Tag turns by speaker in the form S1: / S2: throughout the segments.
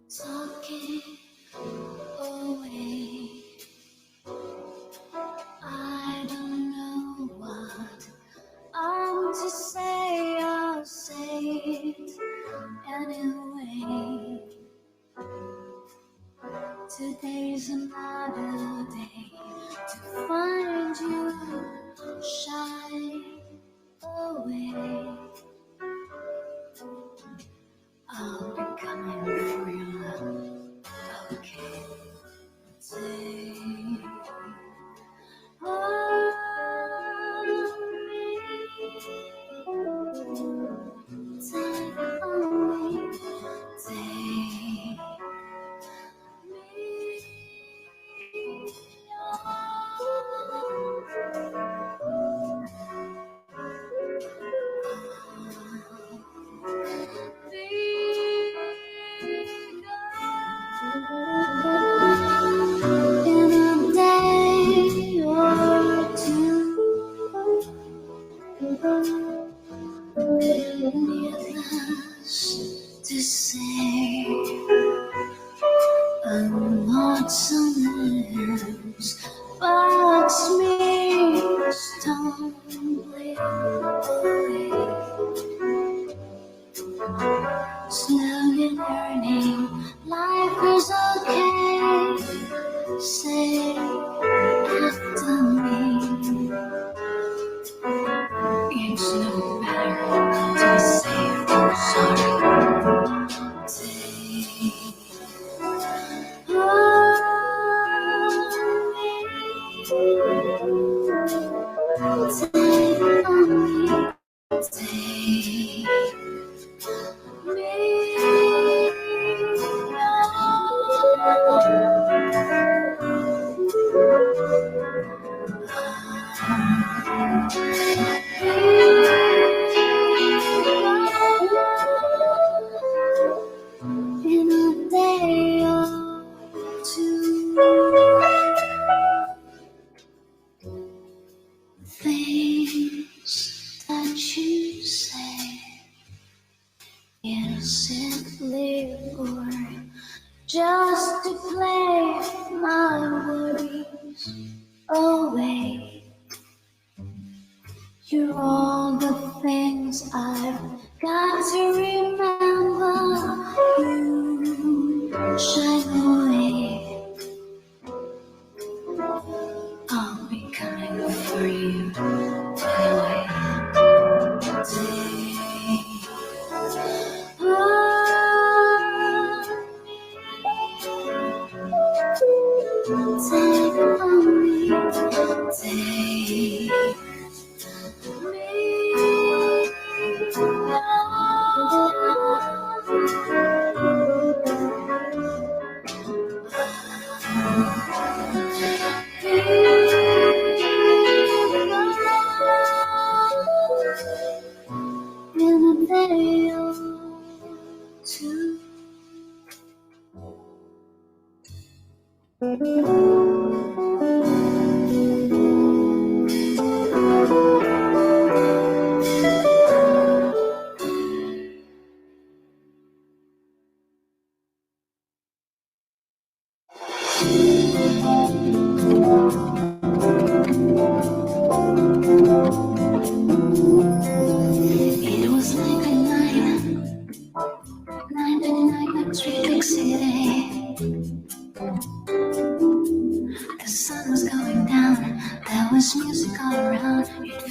S1: Talking away, I don't know what I'm to say. I'll say it anyway. Today's another day to find you shy away. I'll be coming for your love, okay? Take on me, take on me, take in a day or two, needless to say, and what sometimes bugs me stumbling away, slowly learning life is okay. Say after me, it's no better to say I'm sorry. Take on me, take in a day or two. Things that you say, is it live or just to play my worries away? You're all the things I've got to remember. You shine away. I'll be coming for you anyway. Take on me, take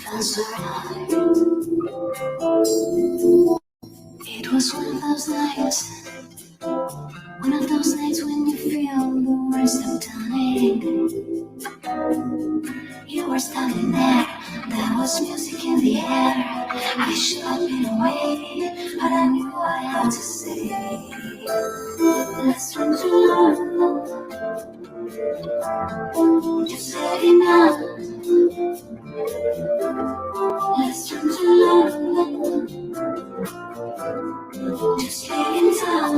S1: felt so right. It was one of those nights when you feel the worst of dying. You were standing there, there was music in the air. I should have been away, but I knew I had to say, let's run to London, just heading out. Let's run to London, just leaving town.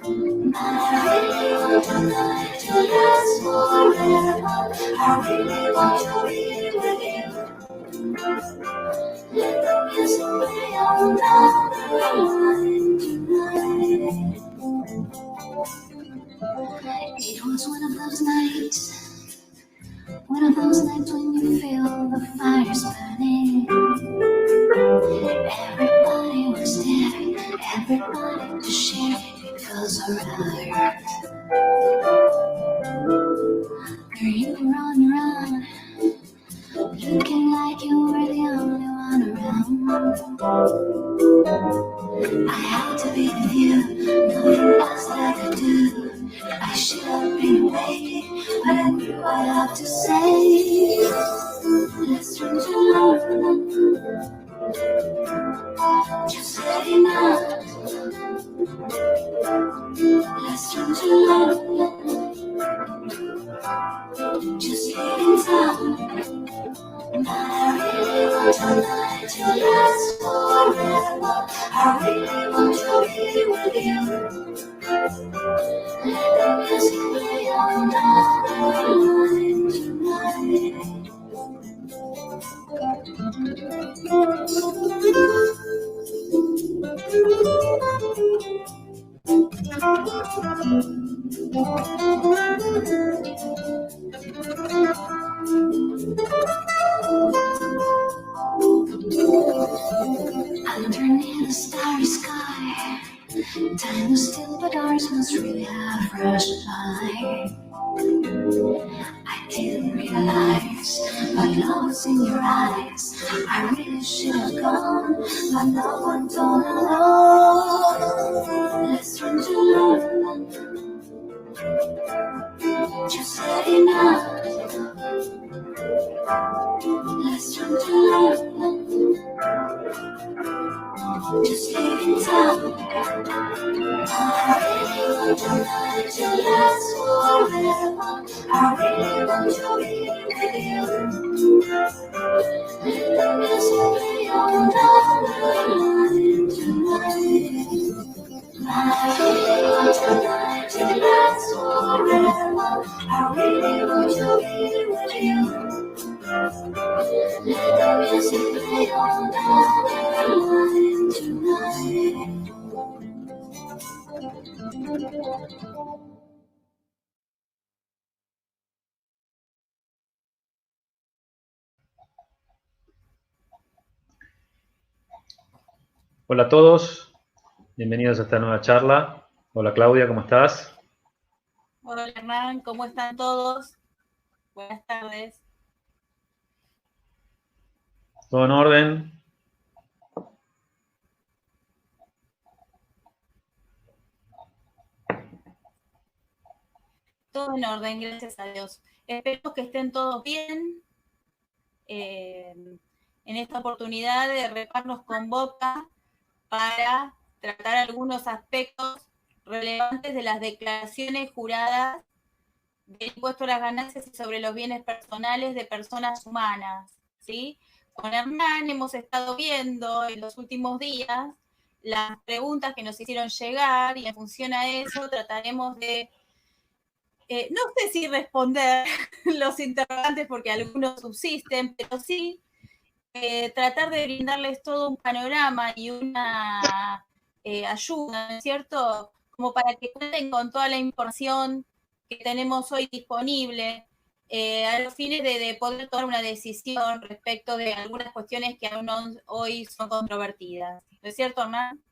S1: But I really want the night to last forever. I really want to be with you. Let the music play on down the line tonight. It was one of those nights when you feel the fires burning. Everybody was there, everybody to share. It feels alright. Girl, you were on your own, looking like you were the only one around. I had to be with you, nothing else that I could do. I should have been away, but I knew I had to say, let's run to London, just heading out. Let's run to London, just leaving town. But I really want the night to last forever. I really want to be with you. Let the music play on down the line tonight. Underneath the starry sky, time was still, but ours must really have rushed by. I didn't realize, but love was in your eyes. I really should have gone, but no one told alone. Let's run to London, just heading out. Let's run to London, just leaving town. I really want the night to last forever. I really want to be with you. Let the music play on down the line tonight. I really want the night to last forever. I really want to be with you. Let the music play on down the line tonight.
S2: Hola a todos, bienvenidos a esta nueva charla. Hola Claudia, ¿cómo estás?
S3: Hola Hernán, ¿cómo están todos? Buenas tardes.
S2: ¿Todo en orden?
S3: Todo en orden, gracias a Dios. Espero que estén todos bien. En esta oportunidad de Repar nos convoca para tratar algunos aspectos relevantes de las declaraciones juradas del impuesto a las ganancias y sobre los bienes personales de personas humanas, ¿sí? Con Hernán hemos estado viendo en los últimos días las preguntas que nos hicieron llegar y en función a eso trataremos de, no sé si responder los interrogantes porque algunos subsisten, pero sí tratar de brindarles todo un panorama y una ayuda, ¿no es cierto? Como para que cuenten con toda la información que tenemos hoy disponible a los fines de poder tomar una decisión respecto de algunas cuestiones que aún hoy son controvertidas. ¿No es cierto, Hernán?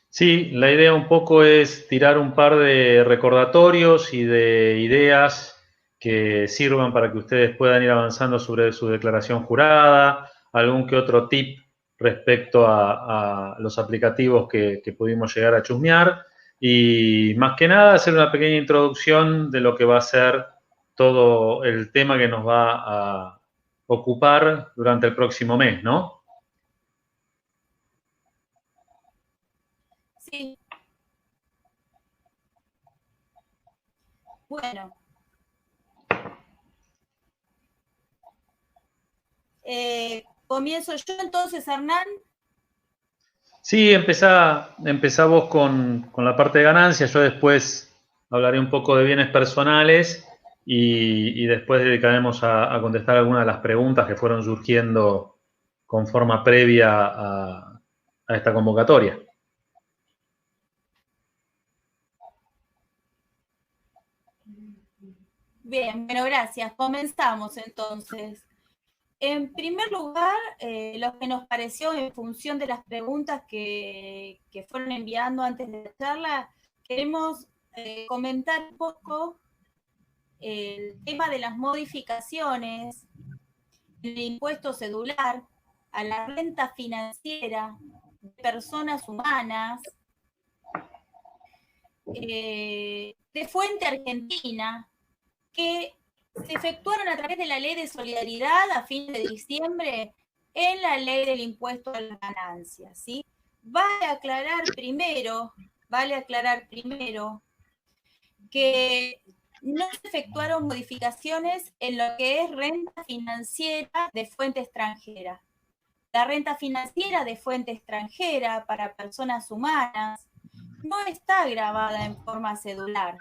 S2: Sí, la idea un poco es tirar un par de recordatorios y de ideas que sirvan para que ustedes puedan ir avanzando sobre su declaración jurada, algún que otro tip respecto a los aplicativos que pudimos llegar a chusmear y más que nada hacer una pequeña introducción de lo que va a ser todo el tema que nos va a ocupar durante el próximo mes, ¿no?
S3: Sí. Bueno. Comienzo yo entonces, Hernán.
S2: Sí, empezá vos con la parte de ganancias, yo después hablaré un poco de bienes personales y después dedicaremos a contestar algunas de las preguntas que fueron surgiendo con forma previa a esta convocatoria.
S3: Bien, bueno, gracias. Comenzamos entonces. En primer lugar, lo que nos pareció en función de las preguntas que fueron enviando antes de la charla, queremos comentar un poco el tema de las modificaciones del impuesto cedular a la renta financiera de personas humanas de fuente argentina que se efectuaron a través de la Ley de Solidaridad a fin de diciembre en la Ley del Impuesto a las Ganancias, ¿sí? Vale aclarar primero que no se efectuaron modificaciones en lo que es renta financiera de fuente extranjera. La renta financiera de fuente extranjera para personas humanas no está grabada en forma cedular,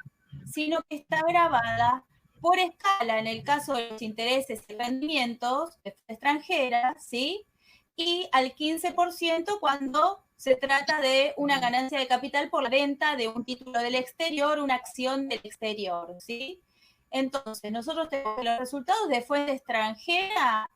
S3: sino que está grabada por escala en el caso de los intereses y rendimientos extranjeras, ¿sí? Y al 15% cuando se trata de una ganancia de capital por la venta de un título del exterior, una acción del exterior, ¿sí? Entonces, nosotros tenemos los resultados de fuente extranjera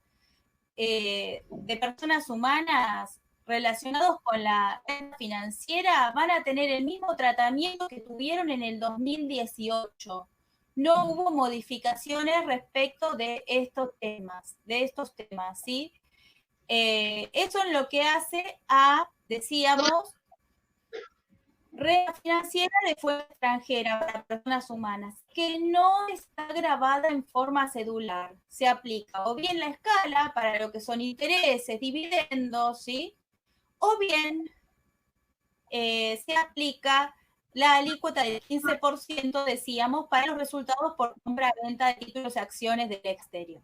S3: de personas humanas relacionados con la renta financiera van a tener el mismo tratamiento que tuvieron en el 2018. No hubo modificaciones respecto de estos temas, ¿sí? Eso es lo que hace a, decíamos, renta financiera de fuente extranjera para personas humanas, que no está grabada en forma cedular. Se aplica o bien la escala para lo que son intereses, dividendos, ¿sí? O bien se aplica la alícuota del 15%, decíamos, para los resultados por compra-venta de títulos y acciones del exterior.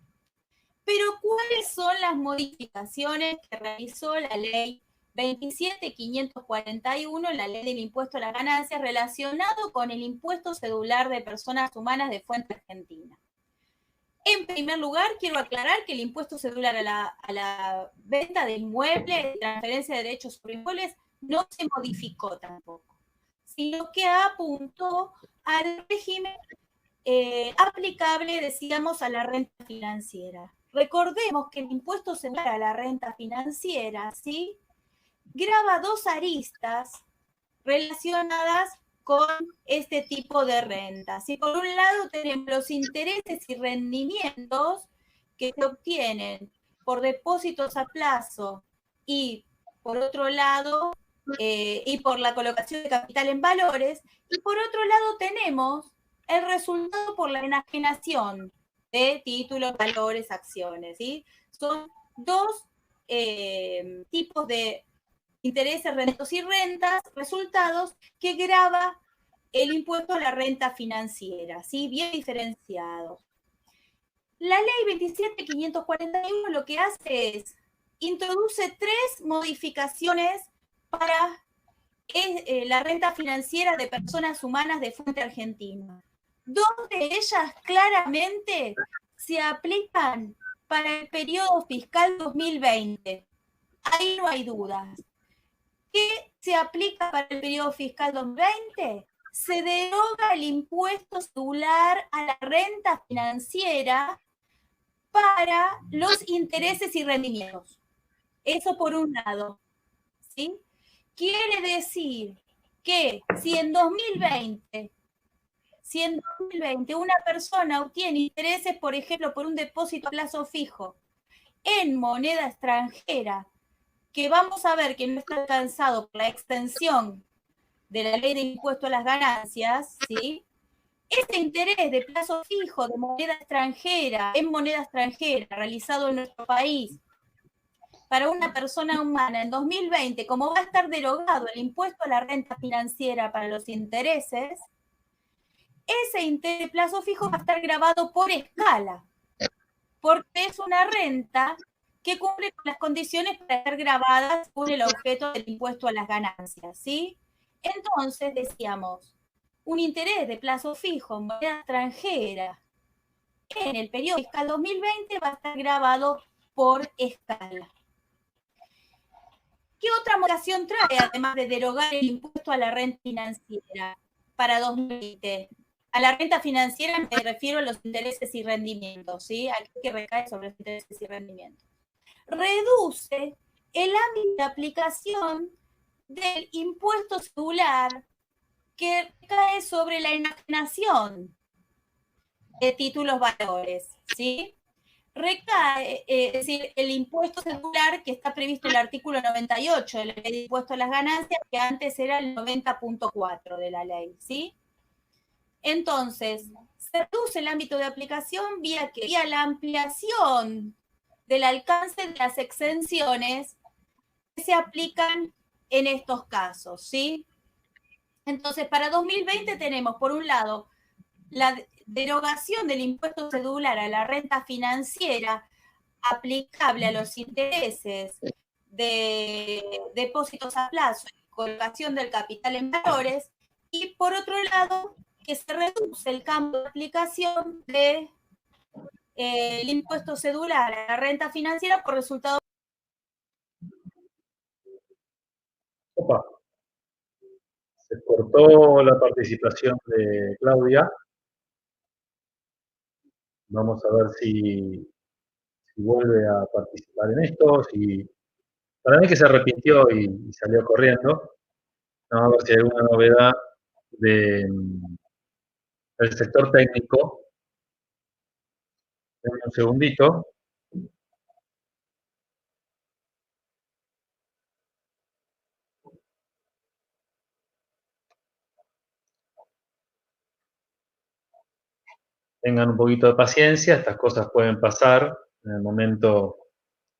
S3: Pero, ¿cuáles son las modificaciones que realizó la ley 27.541, la ley del impuesto a las ganancias, relacionado con el impuesto cedular de personas humanas de fuente argentina? En primer lugar, quiero aclarar que el impuesto cedular a la venta de inmuebles, transferencia de derechos sobre inmuebles, no se modificó tampoco, sino que apuntó al régimen aplicable, decíamos, a la renta financiera. Recordemos que el impuesto cedular a la renta financiera, ¿sí?, grava dos aristas relacionadas con este tipo de rentas. Y por un lado tenemos los intereses y rendimientos que se obtienen por depósitos a plazo y por otro lado, y por la colocación de capital en valores, y por otro lado tenemos el resultado por la enajenación de títulos, valores, acciones, ¿sí? Son dos tipos de intereses, rendimientos y rentas, resultados que grava el impuesto a la renta financiera, ¿sí? Bien diferenciado. La ley 27.541 lo que hace es introduce tres modificaciones para la renta financiera de personas humanas de fuente argentina. Dos de ellas claramente se aplican para el periodo fiscal 2020. Ahí no hay dudas. ¿Qué se aplica para el periodo fiscal 2020? Se deroga el impuesto cedular a la renta financiera para los intereses y rendimientos. Eso por un lado, ¿sí? Quiere decir que si en 2020 si en 2020 una persona obtiene intereses, por ejemplo, por un depósito a plazo fijo en moneda extranjera, que vamos a ver que no está alcanzado por la extensión de la ley de impuesto a las ganancias, ¿sí? Ese interés de plazo fijo de moneda extranjera, en moneda extranjera, realizado en nuestro país, para una persona humana en 2020, como va a estar derogado el impuesto a la renta financiera para los intereses, ese interés de plazo fijo va a estar grabado por escala, porque es una renta que cumple con las condiciones para ser grabadas por el objeto del impuesto a las ganancias, ¿sí? Entonces, decíamos, un interés de plazo fijo en moneda extranjera en el periodo fiscal 2020 va a estar grabado por escala. ¿Qué otra modificación trae, además de derogar el impuesto a la renta financiera para 2020? A la renta financiera me refiero a los intereses y rendimientos, ¿sí? Aquí que recae sobre los intereses y rendimientos. Reduce el ámbito de aplicación del impuesto cedular que recae sobre la enajenación de títulos valores, ¿sí? Recae, es decir, el impuesto cedular que está previsto en el artículo 98 de la ley de impuesto a las ganancias, que antes era el 90.4 de la ley, ¿sí? Entonces, se reduce el ámbito de aplicación vía la ampliación del alcance de las exenciones que se aplican en estos casos, ¿sí? Entonces, para 2020 tenemos, por un lado, la derogación del impuesto cedular a la renta financiera aplicable a los intereses de depósitos a plazo y colocación del capital en valores, y por otro lado, que se reduce el campo de aplicación del impuesto cedular a la renta financiera por resultado.
S2: Opa, se cortó la participación de Claudia. Vamos a ver si vuelve a participar en esto. Para mí que se arrepintió y salió corriendo. Vamos a ver si hay alguna novedad del sector técnico. Denme un segundito. Tengan un poquito de paciencia, estas cosas pueden pasar en el momento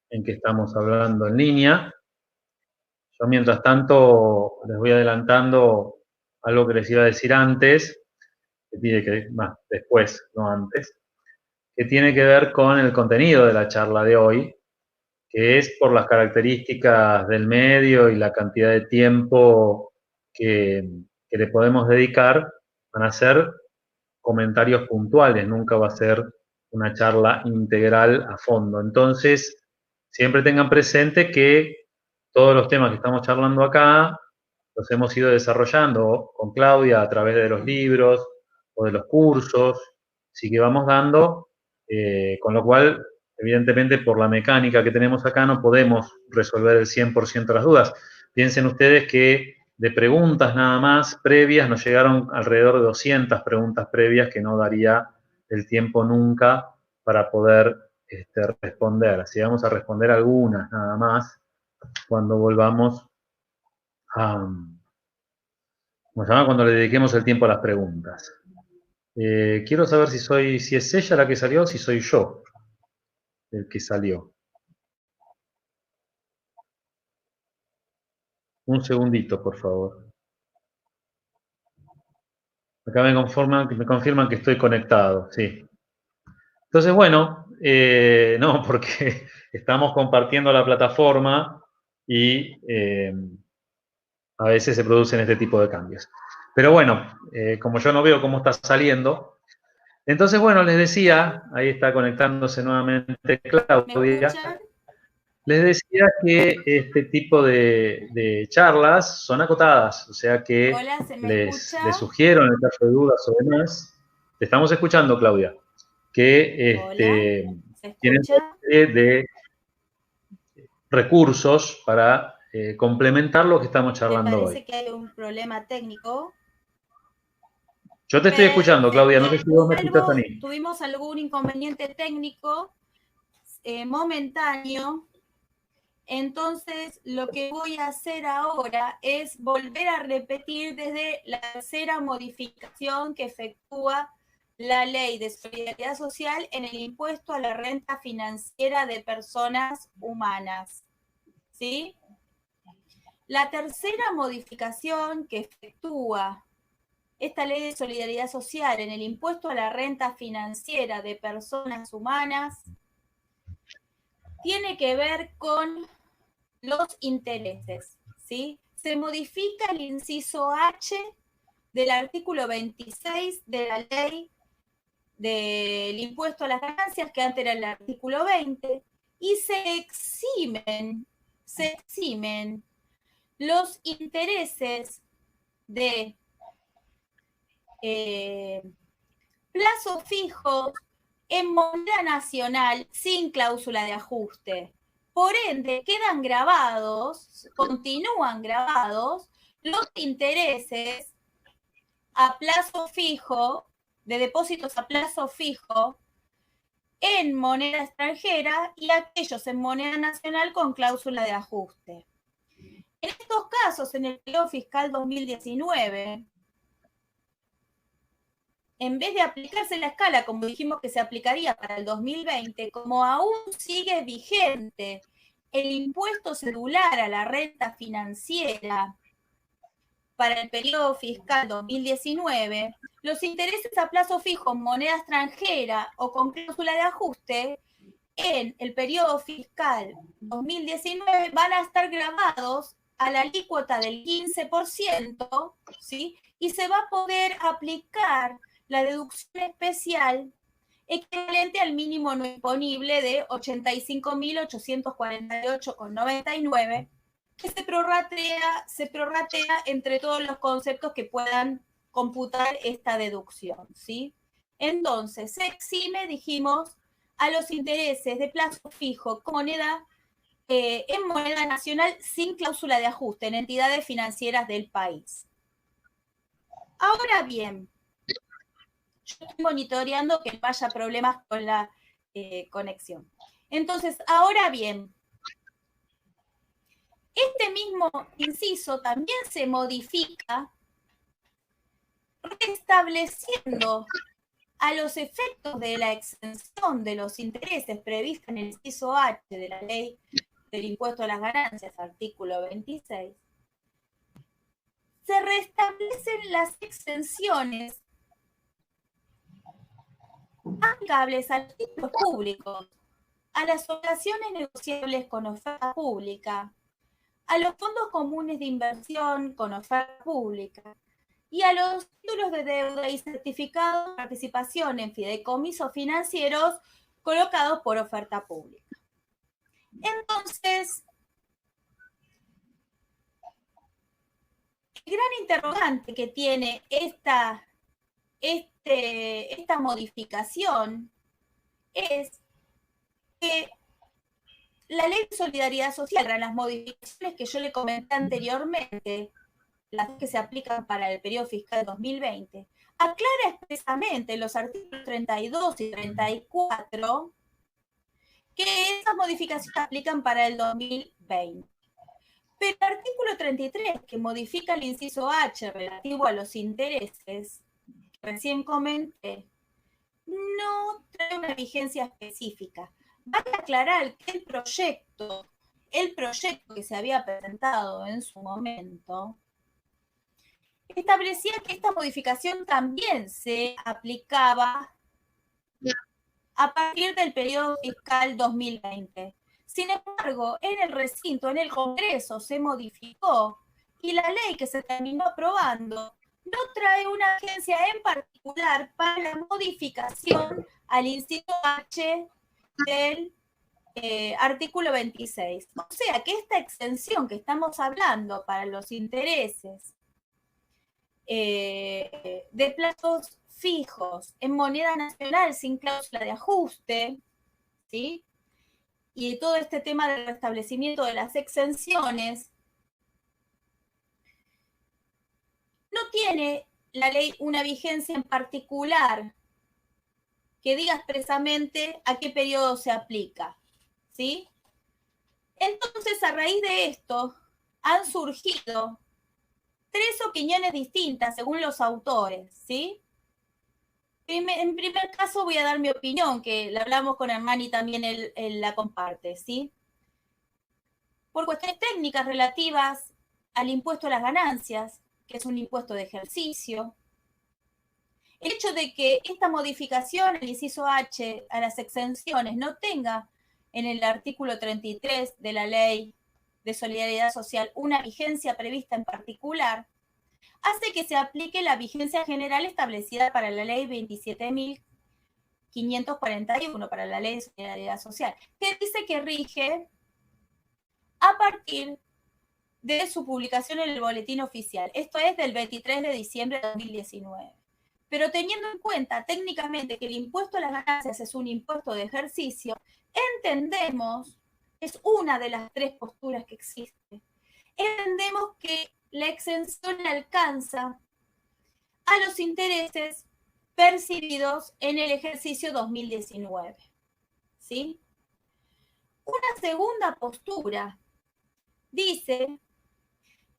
S2: en que estamos hablando en línea. Yo, mientras tanto, les voy adelantando algo que les iba a decir antes, que tiene que, más después, no antes, que tiene que ver con el contenido de la charla de hoy, que es por las características del medio y la cantidad de tiempo que le podemos dedicar, van a ser comentarios puntuales, nunca va a ser una charla integral a fondo. Entonces, siempre tengan presente que todos los temas que estamos charlando acá los hemos ido desarrollando con Claudia a través de los libros o de los cursos, sí que vamos dando, con lo cual, evidentemente, por la mecánica que tenemos acá no podemos resolver el 100% de las dudas. Piensen ustedes que de preguntas nada más previas nos llegaron alrededor de 200 preguntas previas que no daría el tiempo nunca para poder responder. Así vamos a responder algunas nada más cuando volvamos a, ¿cómo se llama? Cuando le dediquemos el tiempo a las preguntas. Quiero saber si es ella la que salió o si soy yo el que salió. Un segundito, por favor. Acá me confirman que estoy conectado, sí. Entonces, bueno, no, porque estamos compartiendo la plataforma y a veces se producen este tipo de cambios. Pero bueno, como yo no veo cómo está saliendo, entonces, bueno, les decía, ahí está conectándose nuevamente Claudia. Les decía que este tipo de charlas son acotadas, o sea que
S3: Hola, ¿se me
S2: les
S3: escucha?
S2: sugiero, en el caso de dudas o demás, te estamos escuchando, Claudia, que
S3: Hola, ¿se
S2: tienen
S3: escucha?
S2: de recursos para complementar lo que estamos
S3: Me
S2: charlando hoy.
S3: parece que hay un problema técnico.
S2: Yo te estoy escuchando, Claudia, no sé si vos me escuchás a mí.
S3: Tuvimos algún inconveniente técnico momentáneo. Entonces, lo que voy a hacer ahora es volver a repetir desde la tercera modificación que efectúa la Ley de Solidaridad Social en el impuesto a la renta financiera de personas humanas. ¿Sí? La tercera modificación que efectúa esta Ley de Solidaridad Social en el impuesto a la renta financiera de personas humanas tiene que ver con los intereses, ¿sí? Se modifica el inciso H del artículo 26 de la ley del impuesto a las ganancias, que antes era el artículo 20, y se eximen los intereses de plazo fijo en moneda nacional sin cláusula de ajuste. Por ende, quedan grabados, continúan grabados los intereses a plazo fijo, de depósitos a plazo fijo, en moneda extranjera y aquellos en moneda nacional con cláusula de ajuste. En estos casos, en el periodo fiscal 2019, en vez de aplicarse la escala, como dijimos que se aplicaría para el 2020, como aún sigue vigente el impuesto cedular a la renta financiera para el periodo fiscal 2019, los intereses a plazo fijo en moneda extranjera o con cláusula de ajuste en el periodo fiscal 2019 van a estar grabados a la alícuota del 15%, ¿sí? Y se va a poder aplicar la deducción especial equivalente al mínimo no imponible de 85.848,99, que se prorratea entre todos los conceptos que puedan computar esta deducción, ¿sí? Entonces, se exime, dijimos, a los intereses de plazo fijo con moneda, en moneda nacional sin cláusula de ajuste en entidades financieras del país. Ahora bien, yo estoy monitoreando que no haya problemas con la conexión. Entonces, ahora bien, este mismo inciso también se modifica restableciendo a los efectos de la exención de los intereses prevista en el inciso H de la ley del impuesto a las ganancias, artículo 26, se restablecen las exenciones aplicables a los títulos públicos, a las obligaciones negociables con oferta pública, a los fondos comunes de inversión con oferta pública y a los títulos de deuda y certificados de participación en fideicomisos financieros colocados por oferta pública. Entonces, el gran interrogante que tiene esta modificación es que la Ley de Solidaridad Social, las modificaciones que yo le comenté anteriormente, las que se aplican para el periodo fiscal 2020, aclara expresamente en los artículos 32 y 34 que esas modificaciones se aplican para el 2020. Pero el artículo 33, que modifica el inciso H relativo a los intereses, que recién comenté, no trae una vigencia específica. Vale aclarar que el proyecto que se había presentado en su momento, establecía que esta modificación también se aplicaba a partir del periodo fiscal 2020. Sin embargo, en el recinto, en el Congreso, se modificó y la ley que se terminó aprobando no trae una agencia en particular para la modificación al inciso H del artículo 26. O sea que esta exención que estamos hablando para los intereses de plazos fijos en moneda nacional sin cláusula de ajuste, ¿sí? Y todo este tema del restablecimiento de las exenciones no tiene la ley una vigencia en particular que diga expresamente a qué periodo se aplica, ¿sí? Entonces, a raíz de esto, han surgido 3 opiniones distintas según los autores, ¿sí? En primer caso voy a dar mi opinión, que la hablamos con Hernán y también él la comparte, ¿sí? Por cuestiones técnicas relativas al impuesto a las ganancias, que es un impuesto de ejercicio, el hecho de que esta modificación, el inciso H, a las exenciones no tenga en el artículo 33 de la Ley de Solidaridad Social una vigencia prevista en particular, hace que se aplique la vigencia general establecida para la Ley 27.541, para la Ley de Solidaridad Social, que dice que rige a partir de su publicación en el Boletín Oficial. Esto es del 23 de diciembre de 2019. Pero teniendo en cuenta técnicamente que el impuesto a las ganancias es un impuesto de ejercicio, entendemos, es una de las 3 posturas que existen, entendemos que la exención alcanza a los intereses percibidos en el ejercicio 2019. ¿Sí? Una segunda postura dice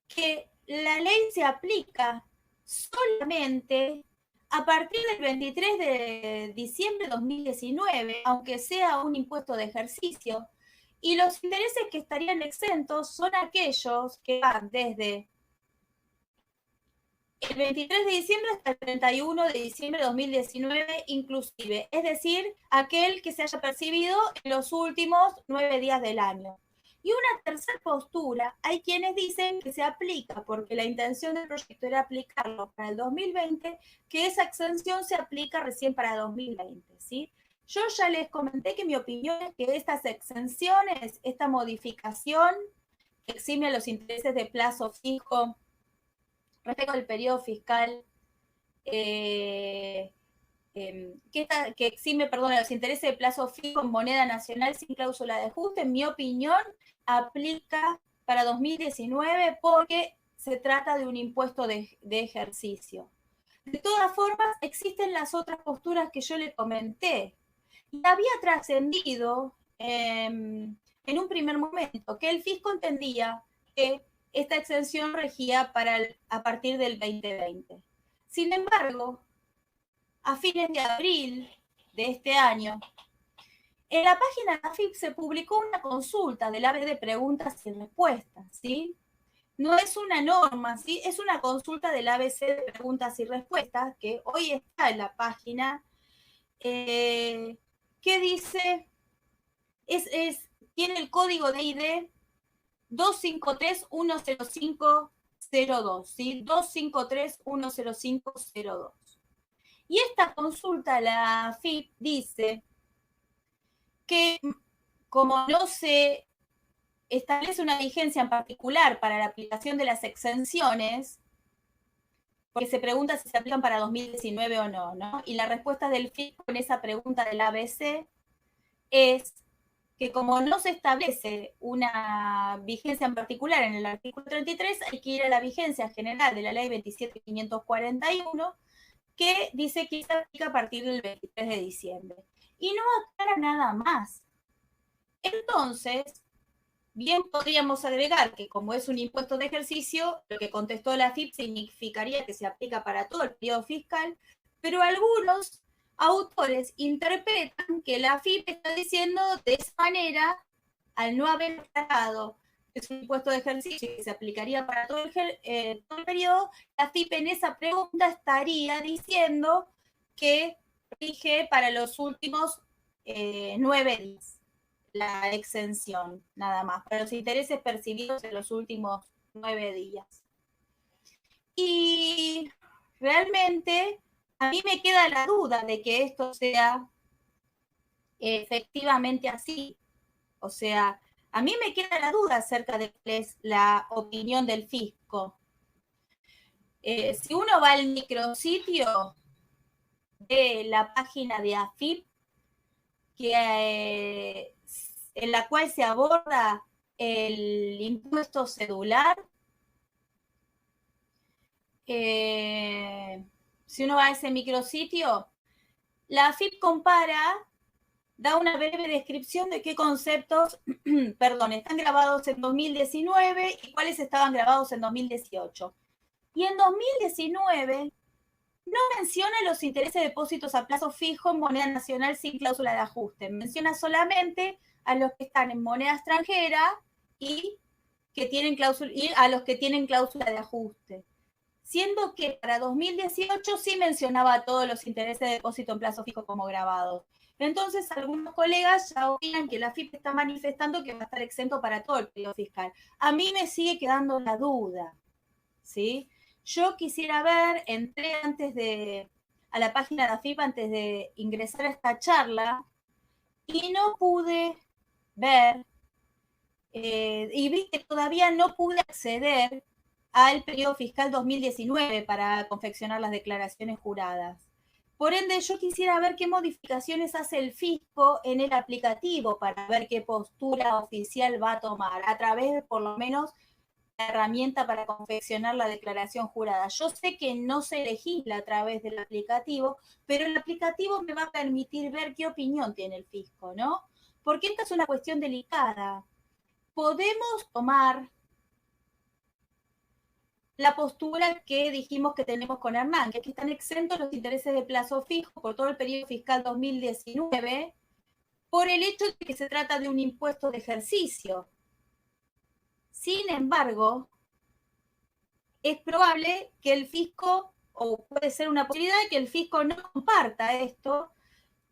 S3: que la ley se aplica solamente a partir del 23 de diciembre de 2019, aunque sea un impuesto de ejercicio, y los intereses que estarían exentos son aquellos que van desde el 23 de diciembre hasta el 31 de diciembre de 2019 inclusive, es decir, aquel que se haya percibido en los últimos 9 días del año. Y una tercera postura, hay quienes dicen que se aplica porque la intención del proyecto era aplicarlo para el 2020, que esa exención se aplica recién para 2020, ¿sí? Yo ya les comenté que mi opinión es que estas exenciones, esta modificación que exime a los intereses de plazo fijo respecto al periodo fiscal, que exime, perdón, a los intereses de plazo fijo en moneda nacional sin cláusula de ajuste, en mi opinión, aplica para 2019 porque se trata de un impuesto de ejercicio. De todas formas, existen las otras posturas que yo le comenté. Y había trascendido en un primer momento que el fisco entendía que esta exención regía a partir del 2020. Sin embargo, a fines de abril de este año, en la página de AFIP se publicó una consulta del AB de preguntas y respuestas, ¿sí? No es una norma, ¿sí? Es una consulta del ABC de preguntas y respuestas que hoy está en la página, que dice, tiene el código de ID 253-10502, ¿sí? 253-10502. Y esta consulta, la AFIP, dice que como no se establece una vigencia en particular para la aplicación de las exenciones, porque se pregunta si se aplican para 2019 o no, ¿no? Y la respuesta del FIP con esa pregunta del ABC es que como no se establece una vigencia en particular en el artículo 33, hay que ir a la vigencia general de la ley 27.541, que dice que se aplica a partir del 23 de diciembre. Y no aclara nada más. Entonces, bien podríamos agregar que como es un impuesto de ejercicio, lo que contestó la AFIP significaría que se aplica para todo el periodo fiscal, pero algunos autores interpretan que la AFIP está diciendo de esa manera, al no haber aclarado que es un impuesto de ejercicio y que se aplicaría para todo el periodo, la AFIP en esa pregunta estaría diciendo que rige para los últimos 9 días la exención, nada más, para los intereses percibidos en los últimos 9 días. Y realmente a mí me queda la duda de que esto sea efectivamente así. O sea, a mí me queda la duda acerca de cuál es la opinión del fisco. Si uno va al micrositio de la página de AFIP, en la cual se aborda el impuesto cedular, si uno va a ese micrositio, la AFIP da una breve descripción de qué conceptos, están grabados en 2019 y cuáles estaban grabados en 2018. Y en 2019 no menciona los intereses de depósitos a plazo fijo en moneda nacional sin cláusula de ajuste. Menciona solamente a los que están en moneda extranjera y a los que tienen cláusula de ajuste. Siendo que para 2018 sí mencionaba a todos los intereses de depósito en plazo fijo como grabados. Entonces, algunos colegas ya opinan que la AFIP está manifestando que va a estar exento para todo el periodo fiscal. A mí me sigue quedando la duda, ¿sí? Yo quisiera ver, entré a la página de AFIP antes de ingresar a esta charla y no pude ver, y vi que todavía no pude acceder al periodo fiscal 2019 para confeccionar las declaraciones juradas. Por ende, yo quisiera ver qué modificaciones hace el fisco en el aplicativo para ver qué postura oficial va a tomar a través de, por lo menos, la herramienta para confeccionar la declaración jurada. Yo sé que no se legisla a través del aplicativo, pero el aplicativo me va a permitir ver qué opinión tiene el fisco, ¿no? Porque esta es una cuestión delicada. Podemos tomar la postura que dijimos que tenemos con Hernán, que están exentos los intereses de plazo fijo por todo el periodo fiscal 2019 por el hecho de que se trata de un impuesto de ejercicio. Sin embargo, es probable que el fisco, o puede ser una posibilidad de que el fisco no comparta esto,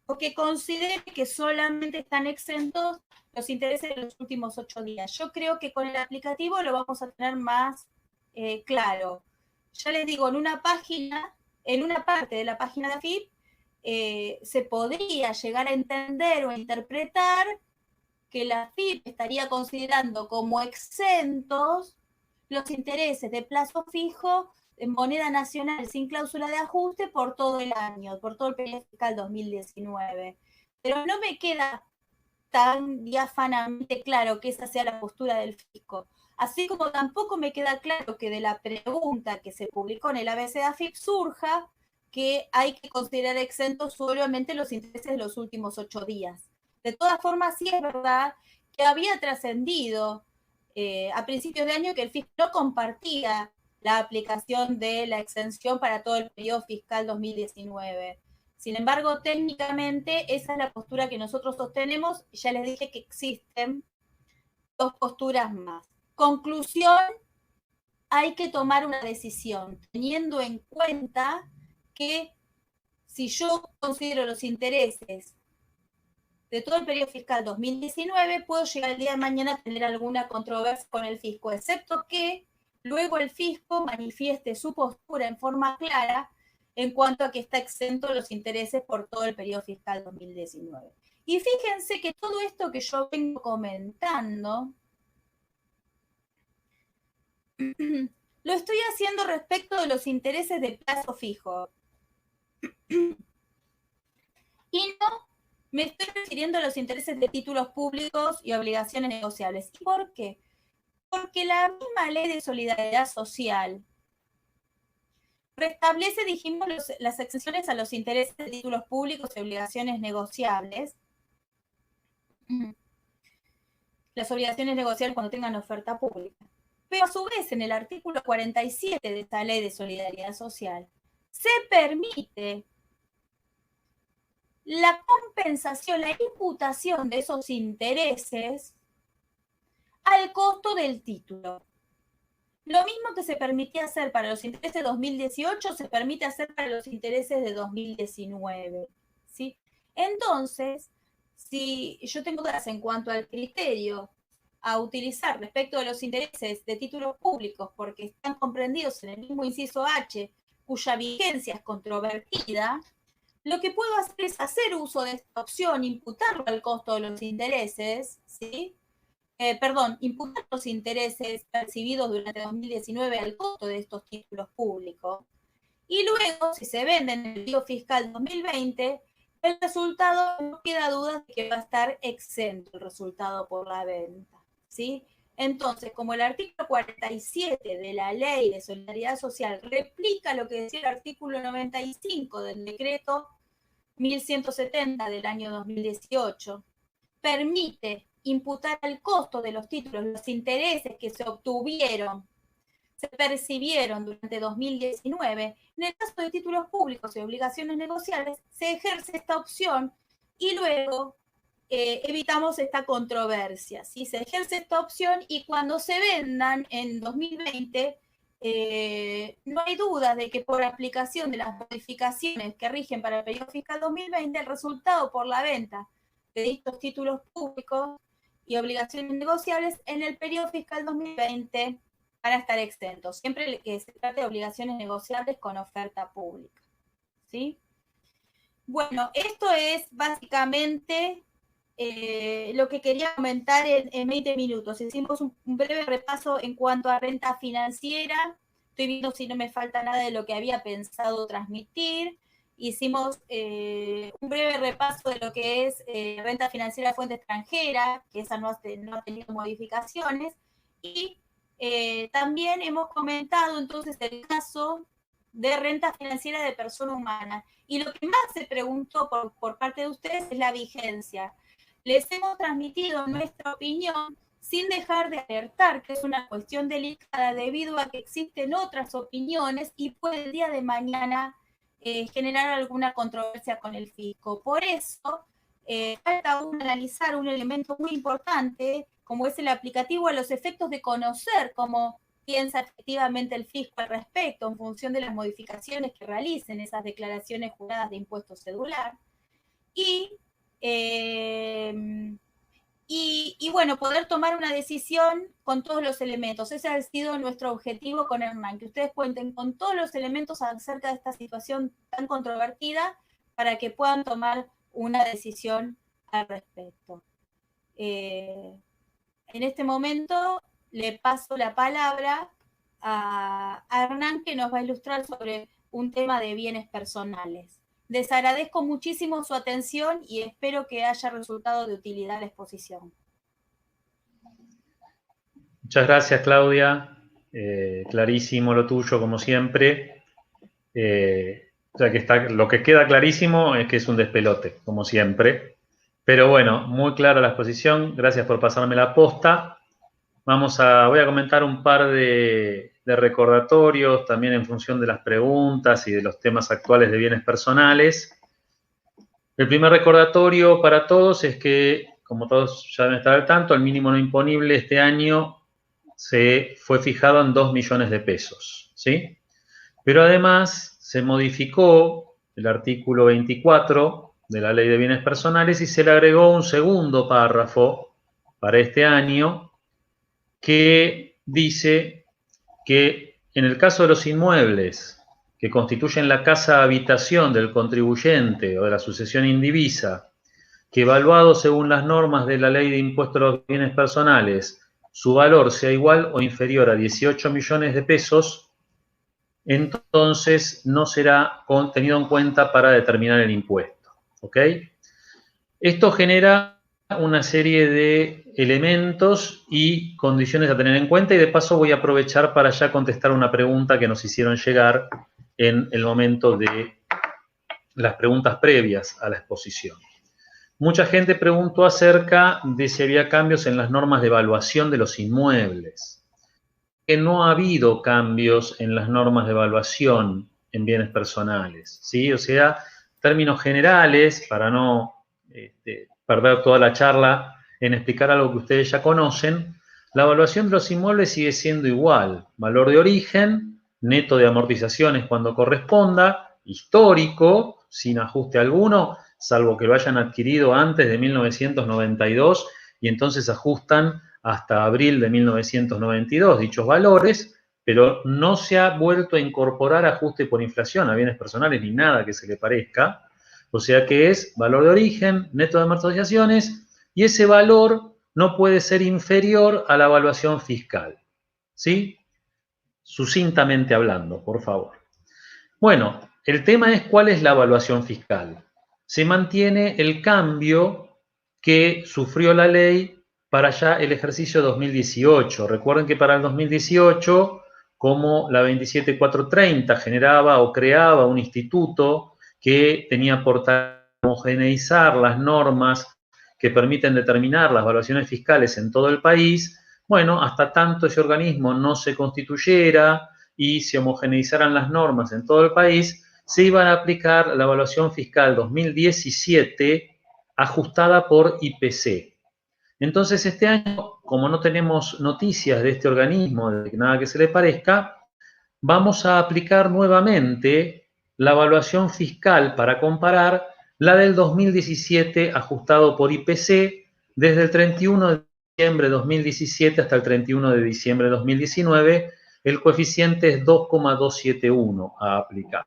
S3: o que considere que solamente están exentos los intereses de los últimos 8 días. Yo creo que con el aplicativo lo vamos a tener más claro. Ya les digo, en una parte de la página de AFIP, se podría llegar a entender o a interpretar que la AFIP estaría considerando como exentos los intereses de plazo fijo en moneda nacional sin cláusula de ajuste por todo el año, por todo el periodo fiscal 2019. Pero no me queda tan diáfanamente claro que esa sea la postura del fisco. Así como tampoco me queda claro que de la pregunta que se publicó en el ABC de AFIP surja que hay que considerar exentos solamente los intereses de los últimos 8 días. De todas formas, sí es verdad que había trascendido a principios de año que el fisco no compartía la aplicación de la exención para todo el periodo fiscal 2019. Sin embargo, técnicamente esa es la postura que nosotros sostenemos. Ya les dije que existen 2 posturas más. Conclusión, hay que tomar una decisión teniendo en cuenta que si yo considero los intereses de todo el periodo fiscal 2019, puedo llegar el día de mañana a tener alguna controversia con el fisco, excepto que luego el fisco manifieste su postura en forma clara en cuanto a que está exento los intereses por todo el periodo fiscal 2019. Y fíjense que todo esto que yo vengo comentando lo estoy haciendo respecto de los intereses de plazo fijo. Y no me estoy refiriendo a los intereses de títulos públicos y obligaciones negociables. ¿Y por qué? Porque la misma ley de solidaridad social restablece, dijimos, las exenciones a los intereses de títulos públicos y obligaciones negociables. Las obligaciones negociables cuando tengan oferta pública. Pero a su vez, en el artículo 47 de esta ley de solidaridad social, se permite la compensación, la imputación de esos intereses al costo del título. Lo mismo que se permitía hacer para los intereses de 2018, se permite hacer para los intereses de 2019. ¿Sí? Entonces, si yo tengo dudas en cuanto al criterio a utilizar respecto de los intereses de títulos públicos, porque están comprendidos en el mismo inciso H, cuya vigencia es controvertida, lo que puedo hacer es hacer uso de esta opción, imputarlo al costo de los intereses, ¿sí? Imputar los intereses percibidos durante 2019 al costo de estos títulos públicos. Y luego, si se venden en el periodo fiscal 2020, el resultado no queda duda de que va a estar exento el resultado por la venta, ¿sí? Entonces, como el artículo 47 de la Ley de Solidaridad Social replica lo que decía el artículo 95 del decreto 1170 del año 2018, permite imputar al costo de los títulos los intereses que se obtuvieron, se percibieron durante 2019. En el caso de títulos públicos y obligaciones negociables, se ejerce esta opción y luego evitamos esta controversia. ¿Sí? Se ejerce esta opción y cuando se vendan en 2020, no hay duda de que por aplicación de las modificaciones que rigen para el periodo fiscal 2020, el resultado por la venta de dichos títulos públicos y obligaciones negociables en el periodo fiscal 2020 van a estar exentos, siempre que se trate de obligaciones negociables con oferta pública. ¿Sí? Bueno, esto es básicamente lo que quería comentar en 20 minutos. Hicimos un breve repaso en cuanto a renta financiera. Estoy viendo si no me falta nada de lo que había pensado transmitir. Hicimos un breve repaso de lo que es renta financiera de fuente extranjera, que esa no ha tenido modificaciones. Y también hemos comentado entonces el caso de renta financiera de persona humana. Y lo que más se preguntó por parte de ustedes es la vigencia. Les hemos transmitido nuestra opinión sin dejar de alertar que es una cuestión delicada debido a que existen otras opiniones y puede el día de mañana generar alguna controversia con el fisco. Por eso, falta aún analizar un elemento muy importante, como es el aplicativo a los efectos de conocer cómo piensa efectivamente el fisco al respecto en función de las modificaciones que realicen esas declaraciones juradas de impuesto cedular. Y bueno, poder tomar una decisión con todos los elementos. Ese ha sido nuestro objetivo con Hernán, que ustedes cuenten con todos los elementos acerca de esta situación tan controvertida para que puedan tomar una decisión al respecto. En este momento le paso la palabra a Hernán, que nos va a ilustrar sobre un tema de bienes personales. Les agradezco muchísimo su atención y espero que haya resultado de utilidad la exposición.
S2: Muchas gracias, Claudia. Clarísimo lo tuyo, como siempre. Ya que lo que queda clarísimo es que es un despelote, como siempre. Pero bueno, muy clara la exposición. Gracias por pasarme la posta. Voy a comentar un par de recordatorios, también en función de las preguntas y de los temas actuales de bienes personales. El primer recordatorio para todos es que, como todos ya deben estar al tanto, el mínimo no imponible este año fue fijado en 2 millones de pesos, ¿sí? Pero además se modificó el artículo 24 de la Ley de Bienes Personales y se le agregó un segundo párrafo para este año que dice que en el caso de los inmuebles que constituyen la casa habitación del contribuyente o de la sucesión indivisa, que evaluado según las normas de la Ley de Impuesto a los Bienes Personales, su valor sea igual o inferior a 18 millones de pesos, entonces no será tenido en cuenta para determinar el impuesto. ¿Ok? Esto genera una serie de elementos y condiciones a tener en cuenta y de paso voy a aprovechar para ya contestar una pregunta que nos hicieron llegar en el momento de las preguntas previas a la exposición. Mucha gente preguntó acerca de si había cambios en las normas de evaluación de los inmuebles. Que no ha habido cambios en las normas de evaluación en bienes personales, ¿sí? O sea, términos generales, para no perder toda la charla en explicar algo que ustedes ya conocen, la evaluación de los inmuebles sigue siendo igual. Valor de origen, neto de amortizaciones cuando corresponda, histórico, sin ajuste alguno, salvo que lo hayan adquirido antes de 1992 y entonces ajustan hasta abril de 1992 dichos valores, pero no se ha vuelto a incorporar ajuste por inflación a bienes personales ni nada que se le parezca. O sea que es valor de origen, neto de amortizaciones, y ese valor no puede ser inferior a la evaluación fiscal. ¿Sí? Sucintamente hablando, por favor. Bueno, el tema es cuál es la evaluación fiscal. Se mantiene el cambio que sufrió la ley para ya el ejercicio 2018. Recuerden que para el 2018, como la 27430 generaba o creaba un instituto que tenía por tarea homogeneizar las normas que permiten determinar las evaluaciones fiscales en todo el país, bueno, hasta tanto ese organismo no se constituyera y se homogeneizaran las normas en todo el país, se iba a aplicar la evaluación fiscal 2017 ajustada por IPC. Entonces, este año, como no tenemos noticias de este organismo, de nada que se le parezca, vamos a aplicar nuevamente la evaluación fiscal para comparar la del 2017 ajustado por IPC desde el 31 de diciembre de 2017 hasta el 31 de diciembre de 2019. El coeficiente es 2,271 a aplicar.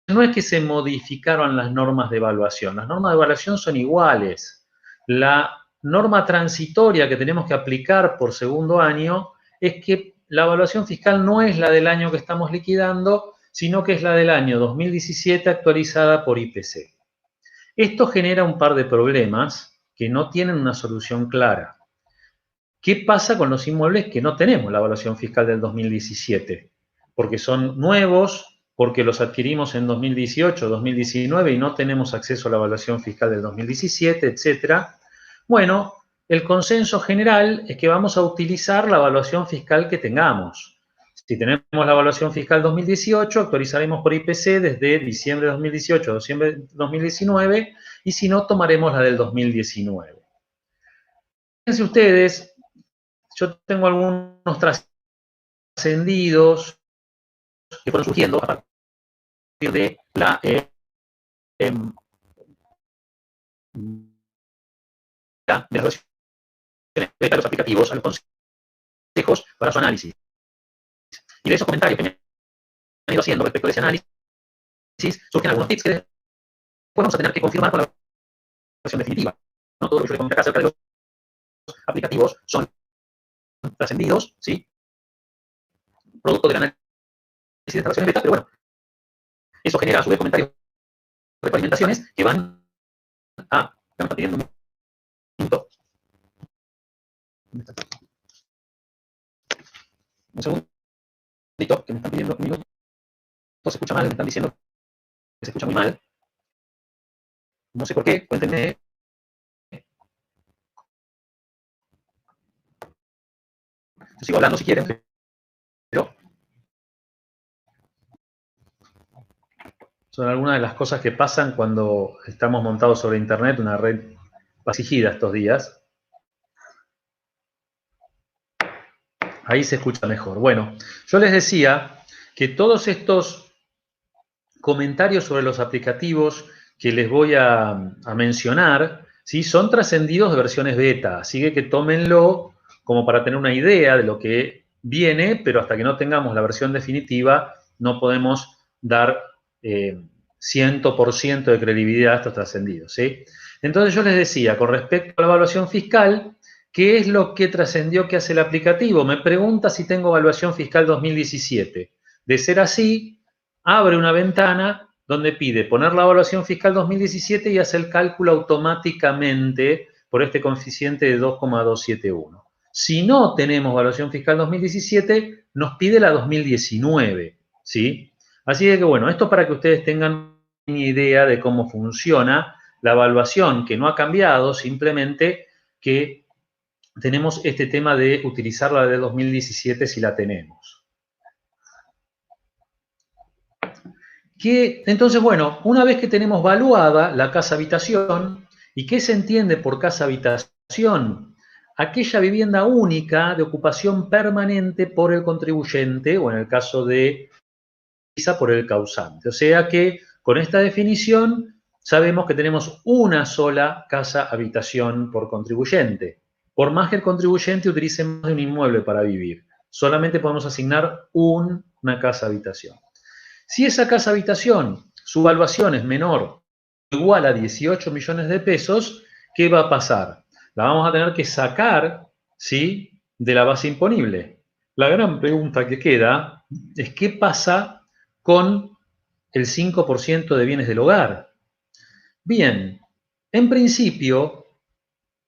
S2: No es que se modificaron las normas de evaluación. Las normas de evaluación son iguales. La norma transitoria que tenemos que aplicar por segundo año es que la evaluación fiscal no es la del año que estamos liquidando, sino que es la del año 2017 actualizada por IPC. Esto genera un par de problemas que no tienen una solución clara. ¿Qué pasa con los inmuebles que no tenemos la evaluación fiscal del 2017? Porque son nuevos, porque los adquirimos en 2018, 2019 y no tenemos acceso a la evaluación fiscal del 2017, etcétera. Bueno, el consenso general es que vamos a utilizar la evaluación fiscal que tengamos. Si tenemos la evaluación fiscal 2018, actualizaremos por IPC desde diciembre de 2018 a diciembre de 2019, y si no, tomaremos la del 2019. Fíjense ustedes, yo tengo algunos trascendidos que fueron surgiendo a partir de la de relaciones de los aplicativos a los consejos para su análisis. Y de esos comentarios que me han ido haciendo respecto de ese análisis, surgen algunos tips que después vamos a tener que confirmar con la versión definitiva. No todo lo que yo les comenté acá acerca de los aplicativos son trascendidos, ¿sí? Producto del análisis de relaciones beta, pero bueno, eso genera a su vez comentarios, retroalimentaciones que van a... Me está pidiendo un minuto. Un segundito, que me están pidiendo un minuto. Todo se escucha mal, me están diciendo que se escucha muy mal. No sé por qué, cuéntenme. Yo sigo hablando si quieren, pero son algunas de las cosas que pasan cuando estamos montados sobre Internet, una red exigida estos días. Ahí se escucha mejor. Bueno, yo les decía que todos estos comentarios sobre los aplicativos que les voy a mencionar, ¿sí?, son trascendidos de versiones beta, así que tómenlo como para tener una idea de lo que viene, pero hasta que no tengamos la versión definitiva no podemos dar 100% de credibilidad a estos trascendidos, ¿sí? Entonces yo les decía, con respecto a la evaluación fiscal, ¿qué es lo que trascendió que hace el aplicativo? Me pregunta si tengo evaluación fiscal 2017. De ser así, abre una ventana donde pide poner la evaluación fiscal 2017 y hace el cálculo automáticamente por este coeficiente de 2,271. Si no tenemos evaluación fiscal 2017, nos pide la 2019, ¿sí? Así que bueno, esto para que ustedes tengan una idea de cómo funciona la evaluación, que no ha cambiado, simplemente que tenemos este tema de utilizar la de 2017 si la tenemos. Entonces, bueno, una vez que tenemos valuada la casa habitación, ¿y qué se entiende por casa habitación? Aquella vivienda única de ocupación permanente por el contribuyente, o en el caso de por el causante. O sea que con esta definición sabemos que tenemos una sola casa habitación por contribuyente. Por más que el contribuyente utilice más de un inmueble para vivir, solamente podemos asignar una casa habitación. Si esa casa habitación, su valuación es menor o igual a 18 millones de pesos, ¿qué va a pasar? La vamos a tener que sacar, ¿sí?, de la base imponible. La gran pregunta que queda es ¿qué pasa con el 5% de bienes del hogar? Bien, en principio,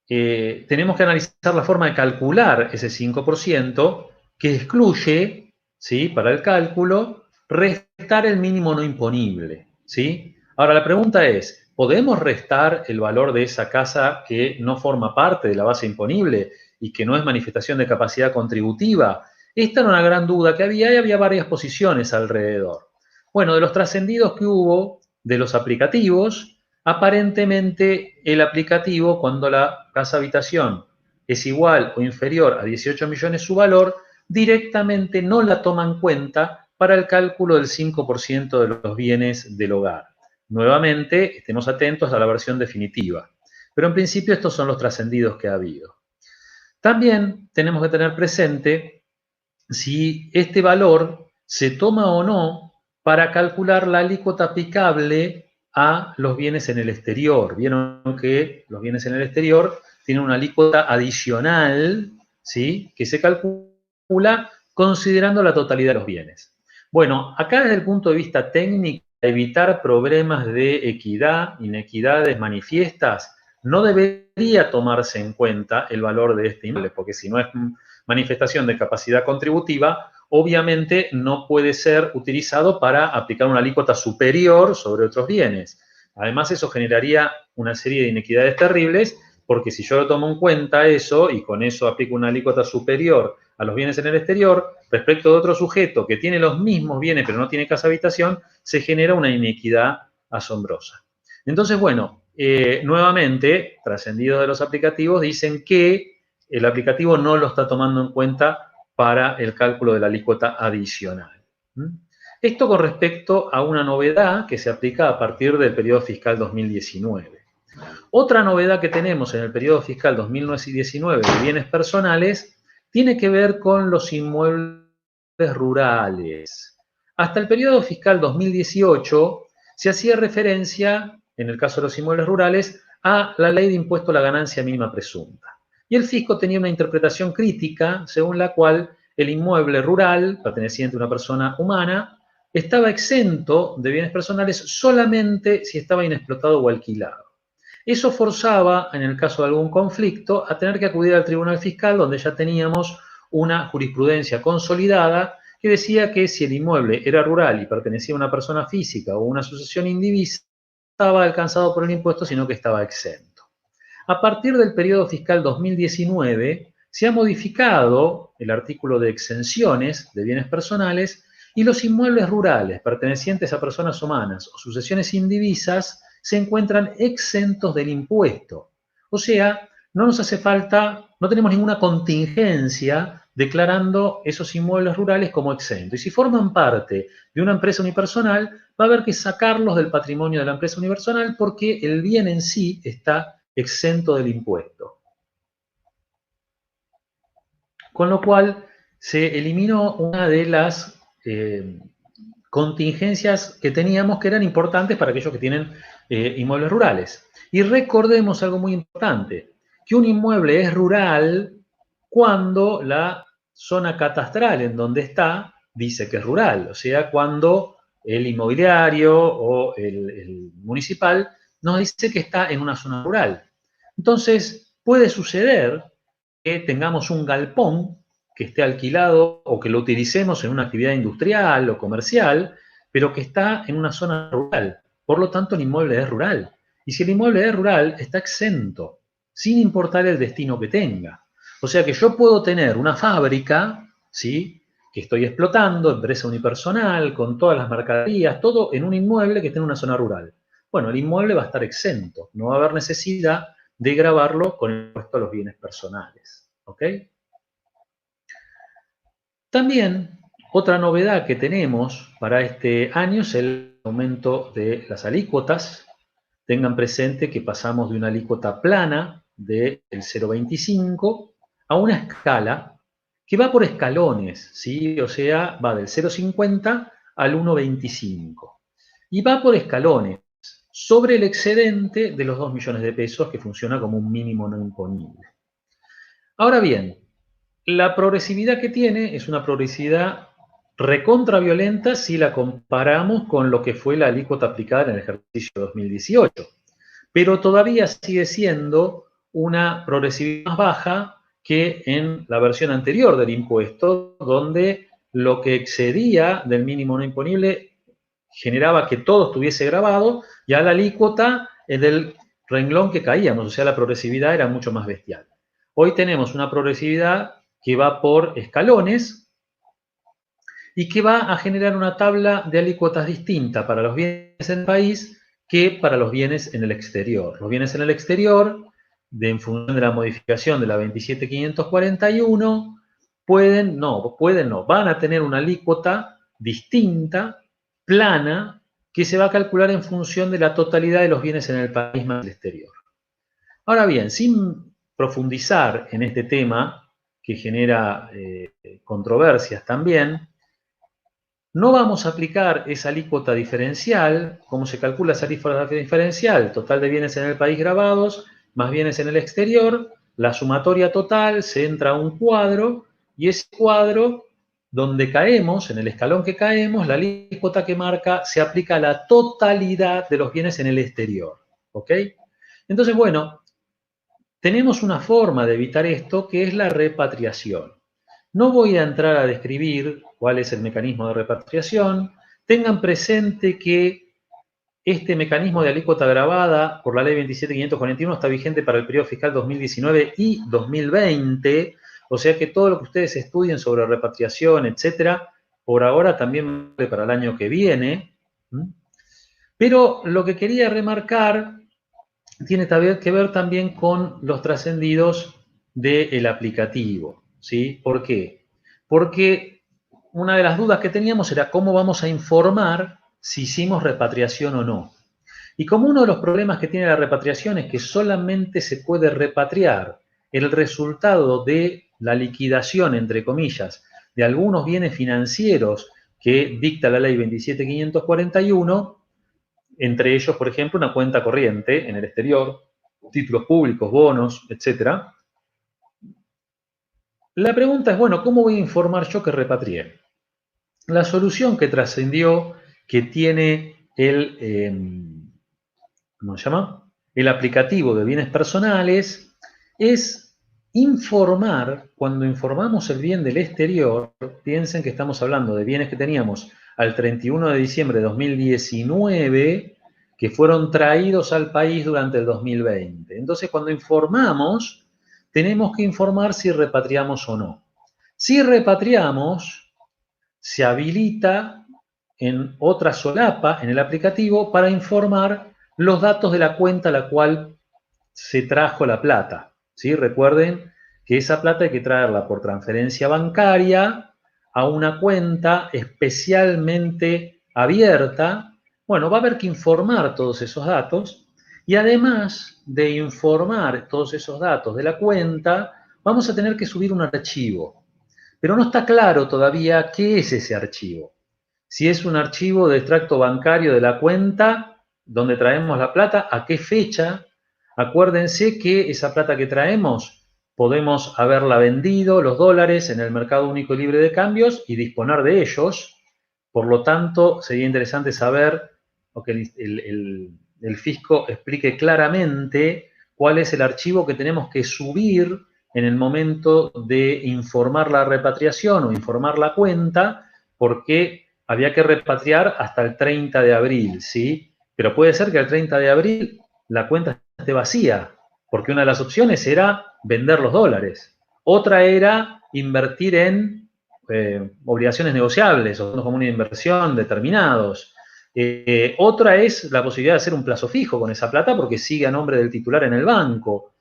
S2: tenemos que analizar la forma de calcular ese 5% que excluye, ¿sí?, para el cálculo, restar el mínimo no imponible, ¿sí? Ahora, la pregunta es, ¿podemos restar el valor de esa casa que no forma parte de la base imponible y que no es manifestación de capacidad contributiva? Esta era una gran duda que había y había varias posiciones alrededor. Bueno, de los trascendidos que hubo de los aplicativos, aparentemente el aplicativo, cuando la casa habitación es igual o inferior a 18 millones su valor, directamente no la toma en cuenta para el cálculo del 5% de los bienes del hogar. Nuevamente, estemos atentos a la versión definitiva. Pero en principio estos son los trascendidos que ha habido. También tenemos que tener presente si este valor se toma o no para calcular la alícuota aplicable a los bienes en el exterior. Vieron que los bienes en el exterior tienen una alícuota adicional, ¿sí?, que se calcula considerando la totalidad de los bienes. Bueno, acá desde el punto de vista técnico, evitar problemas de equidad, inequidades manifiestas, no debería tomarse en cuenta el valor de este inmueble, porque si no es manifestación de capacidad contributiva, obviamente no puede ser utilizado para aplicar una alícuota superior sobre otros bienes. Además, eso generaría una serie de inequidades terribles, porque si yo lo tomo en cuenta eso y con eso aplico una alícuota superior a los bienes en el exterior, respecto de otro sujeto que tiene los mismos bienes pero no tiene casa habitación, se genera una inequidad asombrosa. Entonces, bueno, nuevamente, trascendidos de los aplicativos, dicen que el aplicativo no lo está tomando en cuenta para el cálculo de la alícuota adicional. Esto con respecto a una novedad que se aplica a partir del periodo fiscal 2019. Otra novedad que tenemos en el periodo fiscal 2019 de bienes personales tiene que ver con los inmuebles rurales. Hasta el periodo fiscal 2018 se hacía referencia, en el caso de los inmuebles rurales, a la ley de impuesto a la ganancia mínima presunta. Y el fisco tenía una interpretación crítica según la cual el inmueble rural, perteneciente a una persona humana, estaba exento de bienes personales solamente si estaba inexplotado o alquilado. Eso forzaba, en el caso de algún conflicto, a tener que acudir al tribunal fiscal, donde ya teníamos una jurisprudencia consolidada que decía que si el inmueble era rural y pertenecía a una persona física o una asociación indivisa, no estaba alcanzado por el impuesto, sino que estaba exento. A partir del periodo fiscal 2019, se ha modificado el artículo de exenciones de bienes personales y los inmuebles rurales pertenecientes a personas humanas o sucesiones indivisas se encuentran exentos del impuesto. O sea, no nos hace falta, no tenemos ninguna contingencia declarando esos inmuebles rurales como exentos. Y si forman parte de una empresa unipersonal, va a haber que sacarlos del patrimonio de la empresa unipersonal porque el bien en sí está exento del impuesto. Con lo cual, se eliminó una de las contingencias que teníamos que eran importantes para aquellos que tienen inmuebles rurales. Y recordemos algo muy importante, que un inmueble es rural cuando la zona catastral en donde está dice que es rural, o sea, cuando el inmobiliario o el municipal nos dice que está en una zona rural. Entonces, puede suceder que tengamos un galpón que esté alquilado o que lo utilicemos en una actividad industrial o comercial, pero que está en una zona rural. Por lo tanto, el inmueble es rural. Y si el inmueble es rural, está exento, sin importar el destino que tenga. O sea que yo puedo tener una fábrica, ¿sí?, que estoy explotando, empresa unipersonal, con todas las mercaderías, todo en un inmueble que esté en una zona rural. Bueno, el inmueble va a estar exento, no va a haber necesidad de gravarlo con el impuesto a los bienes personales. ¿Ok? También, otra novedad que tenemos para este año es el aumento de las alícuotas. Tengan presente que pasamos de una alícuota plana del 0,25 a una escala que va por escalones, ¿sí? O sea, va del 0,50 al 1,25. Y va por escalones sobre el excedente de los 2 millones de pesos, que funciona como un mínimo no imponible. Ahora bien, la progresividad que tiene es una progresividad recontraviolenta si la comparamos con lo que fue la alícuota aplicada en el ejercicio 2018. Pero todavía sigue siendo una progresividad más baja que en la versión anterior del impuesto, donde lo que excedía del mínimo no imponible generaba que todo estuviese grabado, y a la alícuota del renglón que caíamos, o sea, la progresividad era mucho más bestial. Hoy tenemos una progresividad que va por escalones y que va a generar una tabla de alícuotas distinta para los bienes en el país que para los bienes en el exterior. Los bienes en el exterior, en función de la modificación de la 27.541, van a tener una alícuota distinta, plana, que se va a calcular en función de la totalidad de los bienes en el país más el exterior. Ahora bien, sin profundizar en este tema, que genera controversias también, no vamos a aplicar esa alícuota diferencial. ¿Cómo se calcula esa alícuota diferencial? Total de bienes en el país grabados, más bienes en el exterior, la sumatoria total, se entra a un cuadro, y ese cuadro, donde caemos, en el escalón que caemos, la alícuota que marca se aplica a la totalidad de los bienes en el exterior. ¿Ok? Entonces, bueno, tenemos una forma de evitar esto, que es la repatriación. No voy a entrar a describir cuál es el mecanismo de repatriación. Tengan presente que este mecanismo de alícuota grabada por la ley 27.541 está vigente para el periodo fiscal 2019 y 2020, o sea que todo lo que ustedes estudien sobre repatriación, etcétera, por ahora también vale para el año que viene. Pero lo que quería remarcar tiene que ver también con los trascendidos del aplicativo, ¿sí? ¿Por qué? Porque una de las dudas que teníamos era cómo vamos a informar si hicimos repatriación o no. Y como uno de los problemas que tiene la repatriación es que solamente se puede repatriar el resultado de la liquidación, entre comillas, de algunos bienes financieros que dicta la ley 27.541, entre ellos, por ejemplo, una cuenta corriente en el exterior, títulos públicos, bonos, etc. La pregunta es, bueno, ¿cómo voy a informar yo que repatrié? La solución que trascendió, que tiene ¿cómo se llama? El aplicativo de bienes personales, es informar. Cuando informamos el bien del exterior, piensen que estamos hablando de bienes que teníamos al 31 de diciembre de 2019, que fueron traídos al país durante el 2020. Entonces, cuando informamos, tenemos que informar si repatriamos o no. Si repatriamos, se habilita en otra solapa en el aplicativo para informar los datos de la cuenta a la cual se trajo la plata, ¿sí? Recuerden que esa plata hay que traerla por transferencia bancaria a una cuenta especialmente abierta. Bueno, va a haber que informar todos esos datos, y además de informar todos esos datos de la cuenta, vamos a tener que subir un archivo. Pero no está claro todavía qué es ese archivo. Si es un archivo de extracto bancario de la cuenta donde traemos la plata, a qué fecha. Acuérdense que esa plata que traemos podemos haberla vendido, los dólares, en el mercado único y libre de cambios y disponer de ellos. Por lo tanto, sería interesante saber, o que el fisco explique claramente cuál es el archivo que tenemos que subir en el momento de informar la repatriación o informar la cuenta, porque había que repatriar hasta el 30 de abril, ¿sí? Pero puede ser que el 30 de abril la cuenta esté vacía, porque una de las opciones era vender los dólares. Otra era invertir en obligaciones negociables o fondos comunes de inversión determinados. Otra es la posibilidad de hacer un plazo fijo con esa plata porque sigue a nombre del titular en el banco.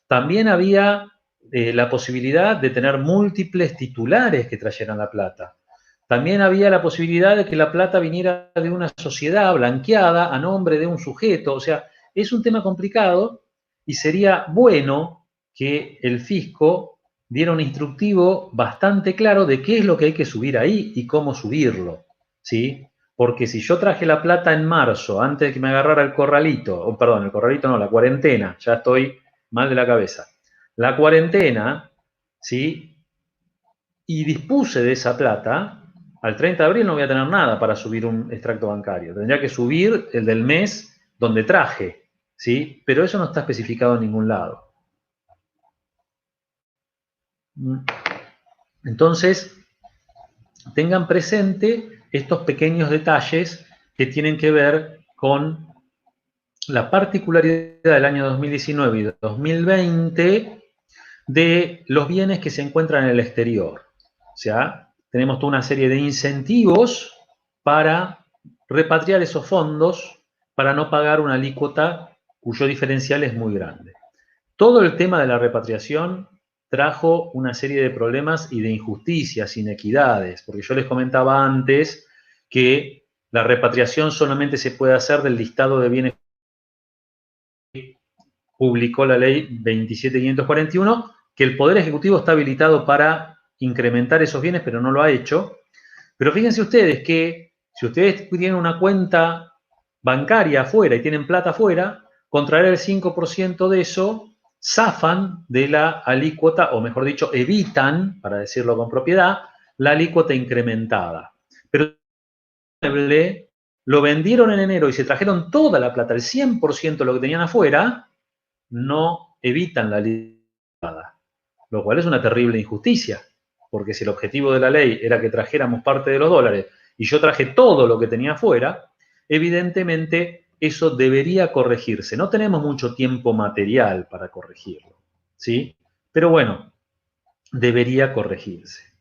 S2: También había la posibilidad de tener múltiples titulares que trajeran la plata. También había la posibilidad de que la plata viniera de una sociedad blanqueada a nombre de un sujeto. O sea, es un tema complicado y sería bueno que el fisco diera un instructivo bastante claro de qué es lo que hay que subir ahí y cómo subirlo, ¿sí? Porque si yo traje la plata en marzo, antes de que me agarrara el corralito, o perdón, el corralito no, la cuarentena, ya estoy mal de la cabeza. La cuarentena, ¿sí? Y dispuse de esa plata, al 30 de abril no voy a tener nada para subir un extracto bancario. Tendría que subir el del mes donde traje, ¿sí? Pero eso no está especificado en ningún lado. Entonces, tengan presente estos pequeños detalles que tienen que ver con la particularidad del año 2019 y 2020 de los bienes que se encuentran en el exterior. O sea, tenemos toda una serie de incentivos para repatriar esos fondos para no pagar una alícuota cuyo diferencial es muy grande. Todo el tema de la repatriación trajo una serie de problemas y de injusticias, inequidades, porque yo les comentaba antes que la repatriación solamente se puede hacer del listado de bienes que publicó la ley 27541, que el Poder Ejecutivo está habilitado para incrementar esos bienes, pero no lo ha hecho. Pero fíjense ustedes que si ustedes tienen una cuenta bancaria afuera y tienen plata afuera, contraer el 5% de eso, zafan de la alícuota, o mejor dicho, evitan, para decirlo con propiedad, la alícuota incrementada. Pero lo vendieron en enero y se trajeron toda la plata, el 100% de lo que tenían afuera, no evitan la alícuota, lo cual es una terrible injusticia, porque si el objetivo de la ley era que trajéramos parte de los dólares y yo traje todo lo que tenía afuera, evidentemente eso debería corregirse. No tenemos mucho tiempo material para corregirlo, ¿sí? Pero bueno, debería corregirse.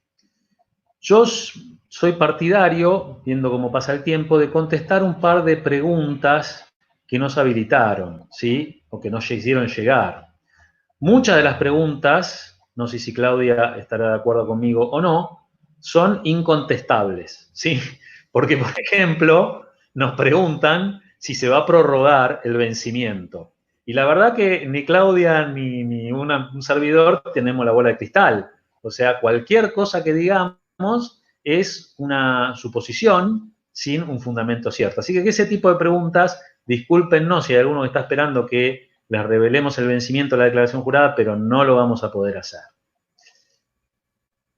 S2: Yo soy partidario, viendo cómo pasa el tiempo, de contestar un par de preguntas que nos habilitaron, ¿sí? O que nos hicieron llegar. Muchas de las preguntas, no sé si Claudia estará de acuerdo conmigo o no, son incontestables, ¿sí? Porque, por ejemplo, nos preguntan si se va a prorrogar el vencimiento. Y la verdad que ni Claudia ni un servidor tenemos la bola de cristal. O sea, cualquier cosa que digamos es una suposición sin un fundamento cierto. Así que ese tipo de preguntas, discúlpennos si hay alguno que está esperando que les revelemos el vencimiento de la declaración jurada, pero no lo vamos a poder hacer.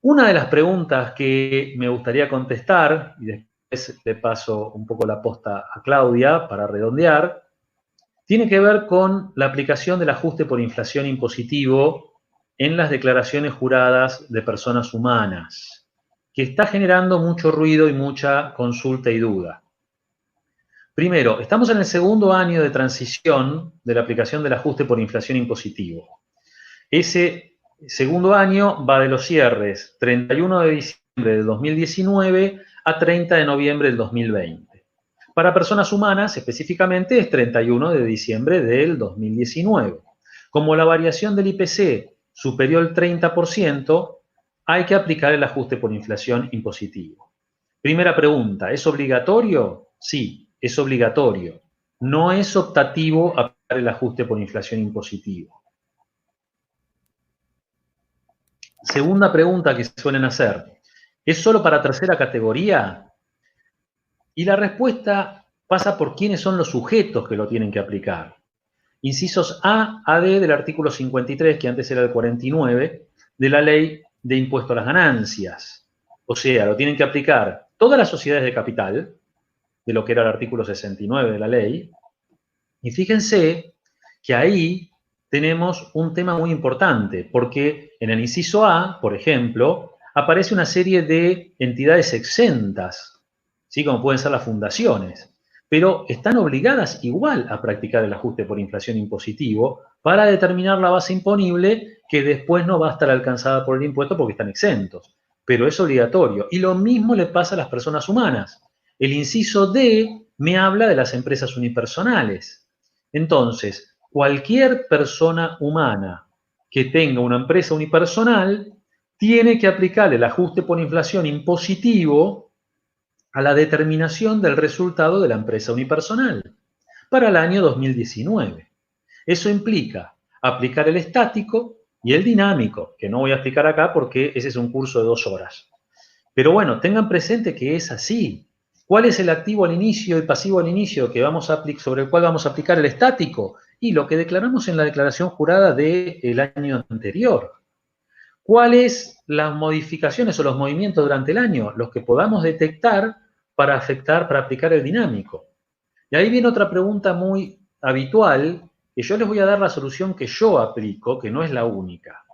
S2: Una de las preguntas que me gustaría contestar, y después le paso un poco la posta a Claudia para redondear, tiene que ver con la aplicación del ajuste por inflación impositivo en las declaraciones juradas de personas humanas, que está generando mucho ruido y mucha consulta y duda. Primero, estamos en el segundo año de transición de la aplicación del ajuste por inflación impositivo. Ese segundo año va de los cierres 31 de diciembre del 2019 a 30 de noviembre del 2020. Para personas humanas, específicamente, es 31 de diciembre del 2019. Como la variación del IPC superior al 30%, hay que aplicar el ajuste por inflación impositivo. Primera pregunta, ¿es obligatorio? Sí, es obligatorio. No es optativo aplicar el ajuste por inflación impositivo. Segunda pregunta que suelen hacer, ¿es solo para tercera categoría? Y la respuesta pasa por quiénes son los sujetos que lo tienen que aplicar. Incisos A a D del artículo 53, que antes era el 49, de la Ley de Impuesto a las Ganancias. O sea, lo tienen que aplicar todas las sociedades de capital, de lo que era el artículo 69 de la ley. Y fíjense que ahí tenemos un tema muy importante, porque en el inciso A, por ejemplo, aparece una serie de entidades exentas, ¿sí? Como pueden ser las fundaciones, pero están obligadas igual a practicar el ajuste por inflación impositivo para determinar la base imponible que después no va a estar alcanzada por el impuesto porque están exentos, pero es obligatorio. Y lo mismo le pasa a las personas humanas. El inciso D me habla de las empresas unipersonales. Entonces, cualquier persona humana que tenga una empresa unipersonal tiene que aplicar el ajuste por inflación impositivo a la determinación del resultado de la empresa unipersonal para el año 2019. Eso implica aplicar el estático y el dinámico, que no voy a explicar acá porque ese es un curso de 2 horas. Pero bueno, tengan presente que es así. ¿Cuál es el activo al inicio y pasivo al inicio que sobre el cual vamos a aplicar el estático? Y lo que declaramos en la declaración jurada del año anterior. ¿Cuáles las modificaciones o los movimientos durante el año? Los que podamos detectar para aplicar el dinámico. Y ahí viene otra pregunta muy habitual, que yo les voy a dar la solución que yo aplico, que no es la única.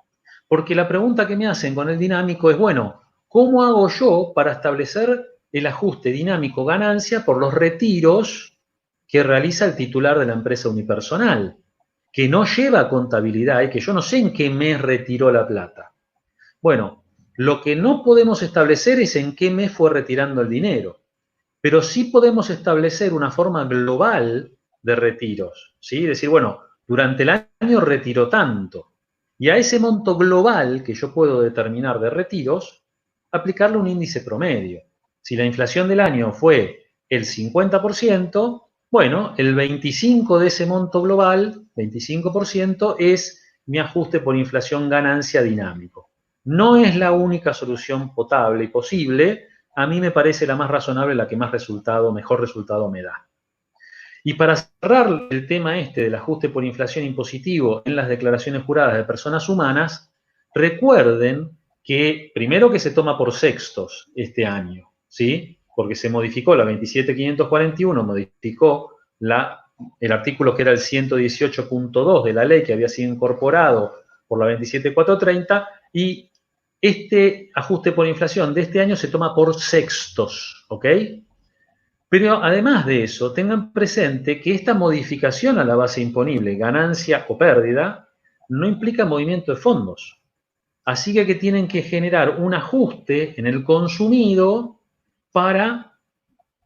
S2: Porque la pregunta que me hacen con el dinámico es, bueno, ¿cómo hago yo para establecer el ajuste dinámico ganancia por los retiros que realiza el titular de la empresa unipersonal, que no lleva contabilidad y que yo no sé en qué mes retiró la plata? Bueno, lo que no podemos establecer es en qué mes fue retirando el dinero, pero sí podemos establecer una forma global de retiros, ¿sí? Decir, bueno, durante el año retiró tanto, y a ese monto global que yo puedo determinar de retiros, aplicarle un índice promedio. Si la inflación del año fue el 50%, bueno, el 25% de ese monto global, 25%, es mi ajuste por inflación ganancia dinámico. No es la única solución potable y posible. A mí me parece la más razonable, la que mejor resultado me da. Y para cerrar el tema este del ajuste por inflación impositivo en las declaraciones juradas de personas humanas, recuerden que primero que se toma por sextos este año, ¿sí? Porque se modificó la 27.541, modificó el artículo que era el 118.2 de la ley que había sido incorporado por la 27.430, y este ajuste por inflación de este año se toma por sextos, ¿ok? Pero además de eso, tengan presente que esta modificación a la base imponible, ganancia o pérdida, no implica movimiento de fondos. Así que tienen que generar un ajuste en el consumido para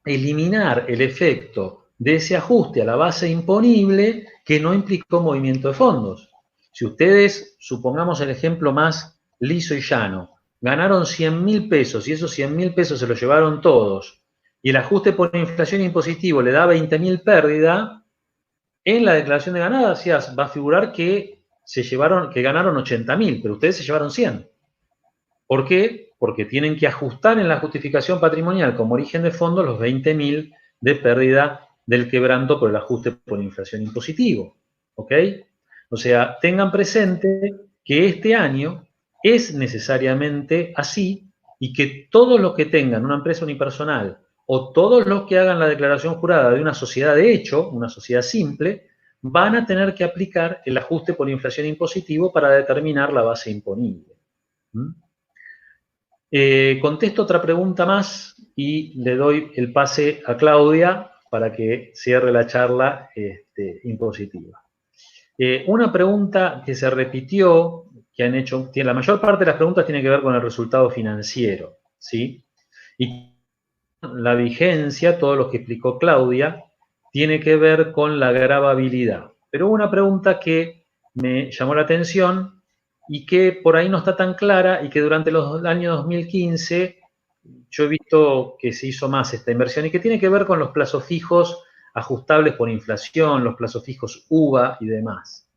S2: eliminar el efecto de ese ajuste a la base imponible que no implicó movimiento de fondos. Si ustedes, supongamos el ejemplo más liso y llano, ganaron 100.000 pesos y esos 100.000 pesos se los llevaron todos, y el ajuste por inflación impositivo le da 20.000 pérdida, en la declaración de ganancias va a figurar que ganaron 80.000, pero ustedes se llevaron 100. ¿Por qué? Porque tienen que ajustar en la justificación patrimonial como origen de fondo los 20.000 de pérdida del quebranto por el ajuste por inflación impositivo. ¿Ok? O sea, tengan presente que este año es necesariamente así, y que todos los que tengan una empresa unipersonal o todos los que hagan la declaración jurada de una sociedad de hecho, una sociedad simple, van a tener que aplicar el ajuste por inflación impositivo para determinar la base imponible. Contesto otra pregunta más y le doy el pase a Claudia para que cierre la charla impositiva. Una pregunta que se repitió, que han hecho, la mayor parte de las preguntas tiene que ver con el resultado financiero, ¿sí? Y la vigencia, todo lo que explicó Claudia, tiene que ver con la gravabilidad. Pero hubo una pregunta que me llamó la atención y que por ahí no está tan clara, y que durante el año 2015 yo he visto que se hizo más esta inversión, y que tiene que ver con los plazos fijos ajustables por inflación, los plazos fijos UVA y demás.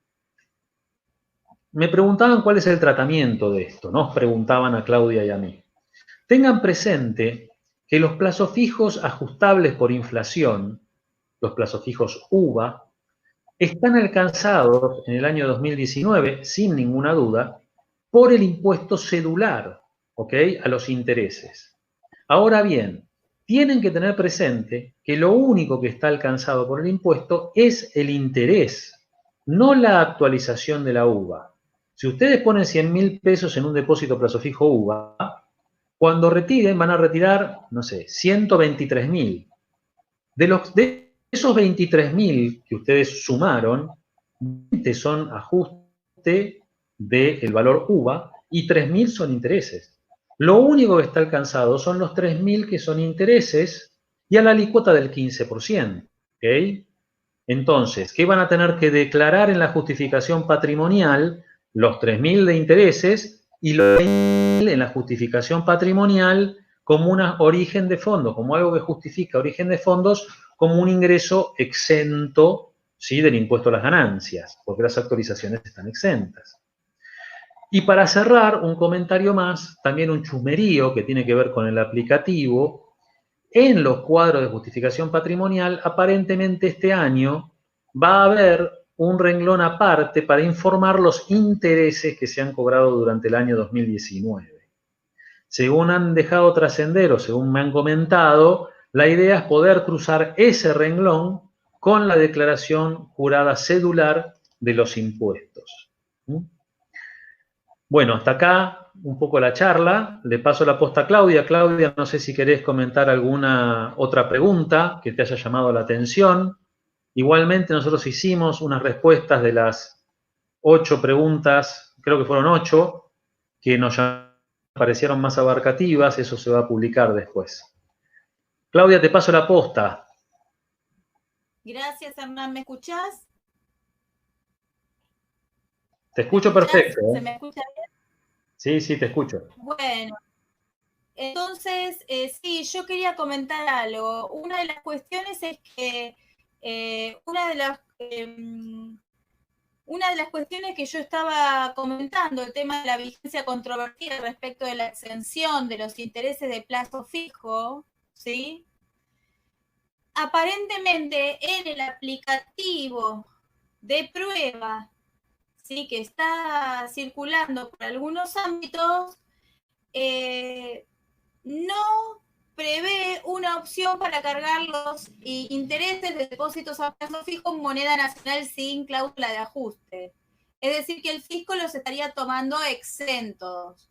S2: Me preguntaban cuál es el tratamiento de esto, nos preguntaban a Claudia y a mí. Tengan presente que los plazos fijos ajustables por inflación, los plazos fijos UVA, están alcanzados en el año 2019, sin ninguna duda, por el impuesto cedular, ¿ok?, a los intereses. Ahora bien, tienen que tener presente que lo único que está alcanzado por el impuesto es el interés, no la actualización de la UVA. Si ustedes ponen 100.000 pesos en un depósito plazo fijo UVA, cuando retiren van a retirar, no sé, 123.000. De esos 23.000 que ustedes sumaron, 20 son ajuste del valor UVA y 3.000 son intereses. Lo único que está alcanzado son los 3.000 que son intereses y a la alícuota del 15%. ¿Ok? Entonces, ¿qué van a tener que declarar en la justificación patrimonial? Los 3.000 de intereses y los 20.000 en la justificación patrimonial como un origen de fondos, como algo que justifica origen de fondos, como un ingreso exento, ¿sí?, del impuesto a las ganancias, porque las actualizaciones están exentas. Y para cerrar, un comentario más, también un chusmerío que tiene que ver con el aplicativo. En los cuadros de justificación patrimonial, aparentemente este año va a haber un renglón aparte para informar los intereses que se han cobrado durante el año 2019. Según han dejado trascender o según me han comentado, la idea es poder cruzar ese renglón con la declaración jurada cedular de los impuestos. Bueno, hasta acá un poco la charla. Le paso la posta a Claudia. Claudia, no sé si querés comentar alguna otra pregunta que te haya llamado la atención. Igualmente nosotros hicimos unas respuestas de las 8 preguntas, creo que fueron 8, que nos parecieron más abarcativas. Eso se va a publicar después. Claudia, te paso la posta.
S3: Gracias, Hernán. ¿Me escuchás?
S2: Te escucho perfecto.
S3: ¿Se me escucha bien?
S2: Sí, sí, te escucho.
S3: Bueno, entonces, sí, yo quería comentar algo. Una de las cuestiones es que una de las cuestiones que yo estaba comentando, el tema de la vigencia controvertida respecto de la exención de los intereses de plazo fijo, ¿sí? Aparentemente en el aplicativo de prueba, ¿sí?, que está circulando por algunos ámbitos, no prevé una opción para cargar los intereses de depósitos a plazo fijo en moneda nacional sin cláusula de ajuste. Es decir, que el fisco los estaría tomando exentos.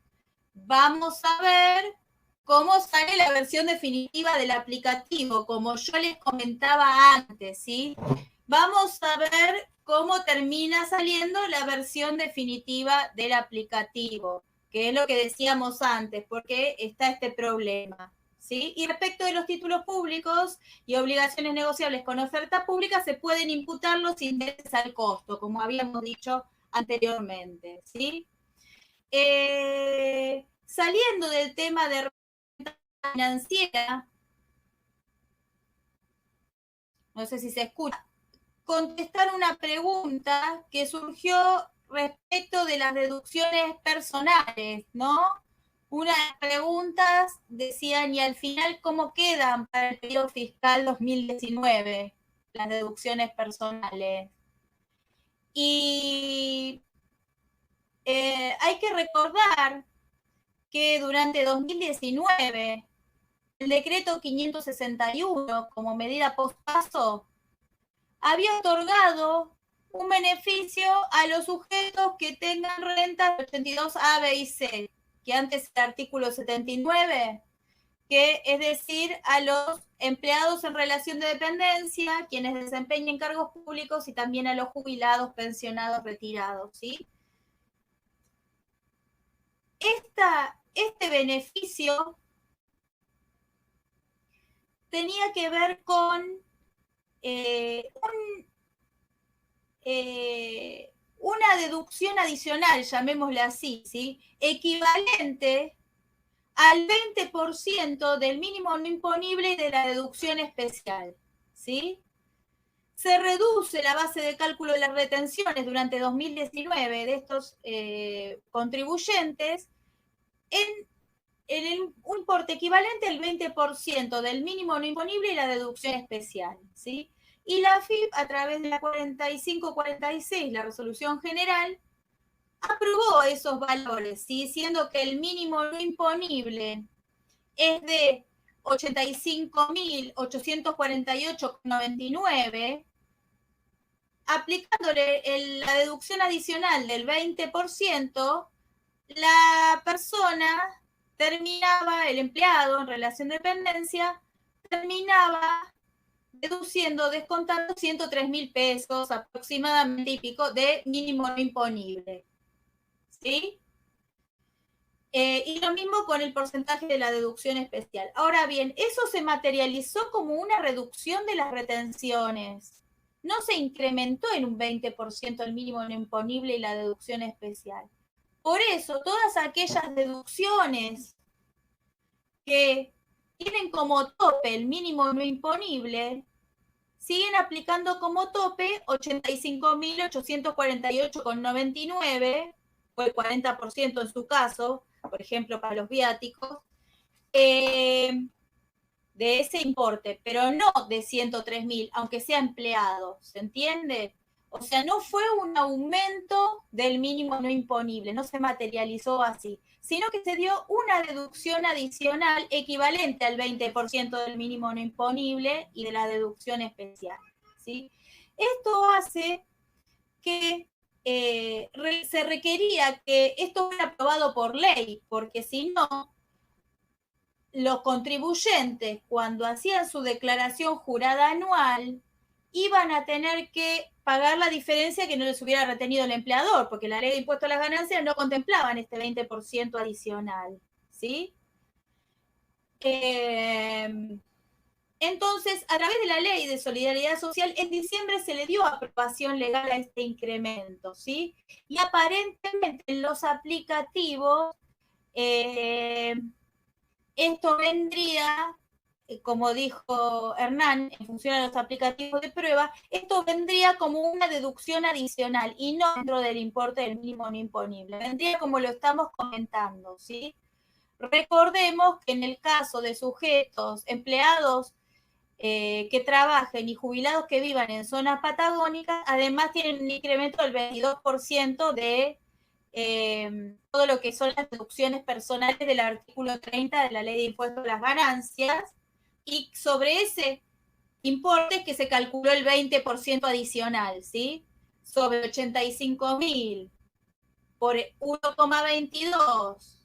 S3: Vamos a ver cómo sale la versión definitiva del aplicativo, como yo les comentaba antes, ¿sí? Vamos a ver cómo termina saliendo la versión definitiva del aplicativo, que es lo que decíamos antes, porque está este problema, ¿sí? Y respecto de los títulos públicos y obligaciones negociables con oferta pública, se pueden imputar los intereses al costo, como habíamos dicho anteriormente, ¿sí? Saliendo del tema de renta financiera, no sé si se escucha, contestar una pregunta que surgió respecto de las deducciones personales, ¿no? Una de las preguntas decían, y al final, ¿cómo quedan para el periodo fiscal 2019 las deducciones personales? Y hay que recordar que durante 2019 el decreto 561, como medida post-paso, había otorgado un beneficio a los sujetos que tengan rentas 82 A, B y C, que antes era el artículo 79, que es decir, a los empleados en relación de dependencia, quienes desempeñen cargos públicos y también a los jubilados, pensionados, retirados, ¿sí? Este beneficio tenía que ver con una deducción adicional, llamémosle así, ¿sí?, equivalente al 20% del mínimo no imponible de la deducción especial, ¿sí? Se reduce la base de cálculo de las retenciones durante 2019 de estos contribuyentes en un importe equivalente al 20% del mínimo no imponible y la deducción especial, ¿sí? Y la AFIP, a través de la 4546, la resolución general, aprobó esos valores, ¿sí?, siendo que el mínimo no imponible es de 85.848,99, aplicándole la deducción adicional del 20%, la persona terminaba, el empleado en relación de dependencia, terminaba deduciendo, descontando 103.000 pesos aproximadamente y pico de mínimo no imponible, ¿sí? Y lo mismo con el porcentaje de la deducción especial. Ahora bien, eso se materializó como una reducción de las retenciones. No se incrementó en un 20% el mínimo no imponible y la deducción especial. Por eso, todas aquellas deducciones que tienen como tope el mínimo no imponible, siguen aplicando como tope 85.848,99, o el 40% en su caso, por ejemplo, para los viáticos, de ese importe, pero no de 103.000, aunque sea empleado, ¿se entiende? O sea, no fue un aumento del mínimo no imponible, no se materializó así, sino que se dio una deducción adicional equivalente al 20% del mínimo no imponible y de la deducción especial, ¿sí? Esto hace que se requería que esto fuera aprobado por ley, porque si no, los contribuyentes, cuando hacían su declaración jurada anual, iban a tener que pagar la diferencia que no les hubiera retenido el empleador, porque la ley de impuesto a las ganancias no contemplaban este 20% adicional, ¿sí? Entonces, a través de la ley de solidaridad social, en diciembre se le dio aprobación legal a este incremento, ¿sí? Y aparentemente en los aplicativos, esto vendría, como dijo Hernán, en función de los aplicativos de prueba, esto vendría como una deducción adicional y no dentro del importe del mínimo no imponible. Vendría como lo estamos comentando, ¿sí? Recordemos que en el caso de sujetos, empleados que trabajen y jubilados que vivan en zonas patagónicas, además tienen un incremento del 22% de todo lo que son las deducciones personales del artículo 30 de la ley de impuestos a las ganancias, y sobre ese importe que se calculó el 20% adicional, ¿sí? Sobre 85.000 por 1,22.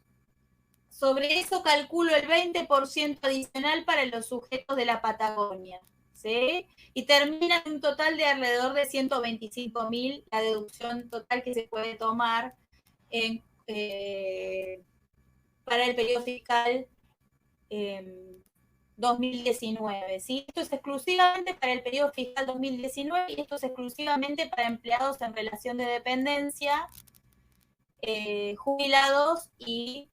S3: Sobre eso calculo el 20% adicional para los sujetos de la Patagonia, ¿sí? Y termina en un total de alrededor de 125.000 la deducción total que se puede tomar en, para el periodo fiscal 2019, ¿sí? Esto es exclusivamente para el periodo fiscal 2019 y esto es exclusivamente para empleados en relación de dependencia, jubilados y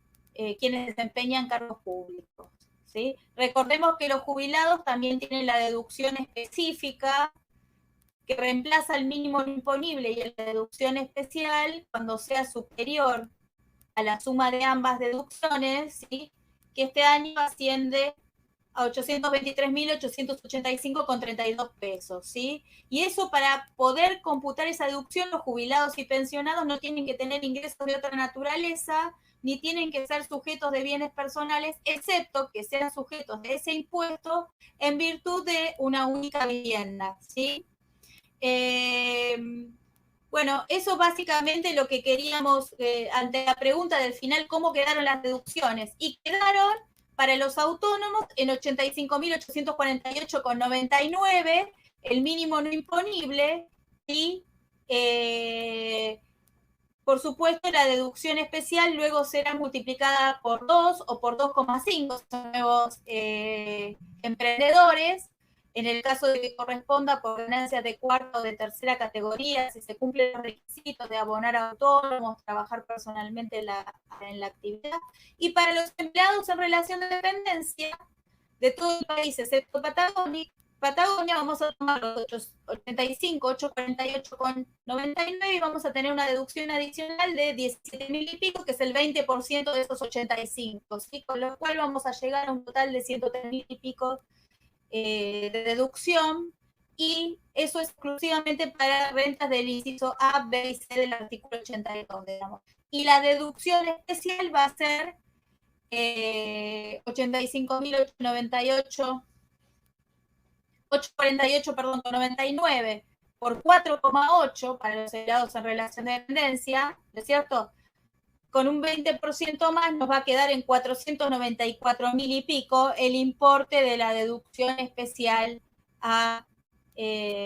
S3: quienes desempeñan cargos públicos, ¿sí? Recordemos que los jubilados también tienen la deducción específica que reemplaza el mínimo imponible y la deducción especial cuando sea superior a la suma de ambas deducciones, ¿sí? Que este año asciende a 823.885,32 pesos, ¿sí? Y eso, para poder computar esa deducción, los jubilados y pensionados no tienen que tener ingresos de otra naturaleza, ni tienen que ser sujetos de bienes personales, excepto que sean sujetos de ese impuesto en virtud de una única vivienda, ¿sí? Bueno, eso básicamente lo que queríamos, ante la pregunta del final, ¿cómo quedaron las deducciones? Y quedaron para los autónomos en 85.848,99, el mínimo no imponible, y por supuesto la deducción especial luego será multiplicada por 2 o por 2,5, son nuevos emprendedores. En el caso de que corresponda por ganancias de cuarta o de tercera categoría, si se cumplen los requisitos de abonar a autónomos, trabajar personalmente en la actividad. Y para los empleados en relación de dependencia de todo el país, excepto Patagonia, vamos a tomar los 85.848,99 y vamos a tener una deducción adicional de 17.000 y pico, que es el 20% de esos 85, ¿sí? Con lo cual vamos a llegar a un total de 103.000 y pico de deducción, y eso es exclusivamente para rentas del inciso A, B y C del artículo 82, digamos. Y la deducción especial va a ser 848,99 por 4,8 para los empleados en relación de dependencia, ¿no es cierto? Con un 20% más nos va a quedar en 494.000 y pico el importe de la deducción especial a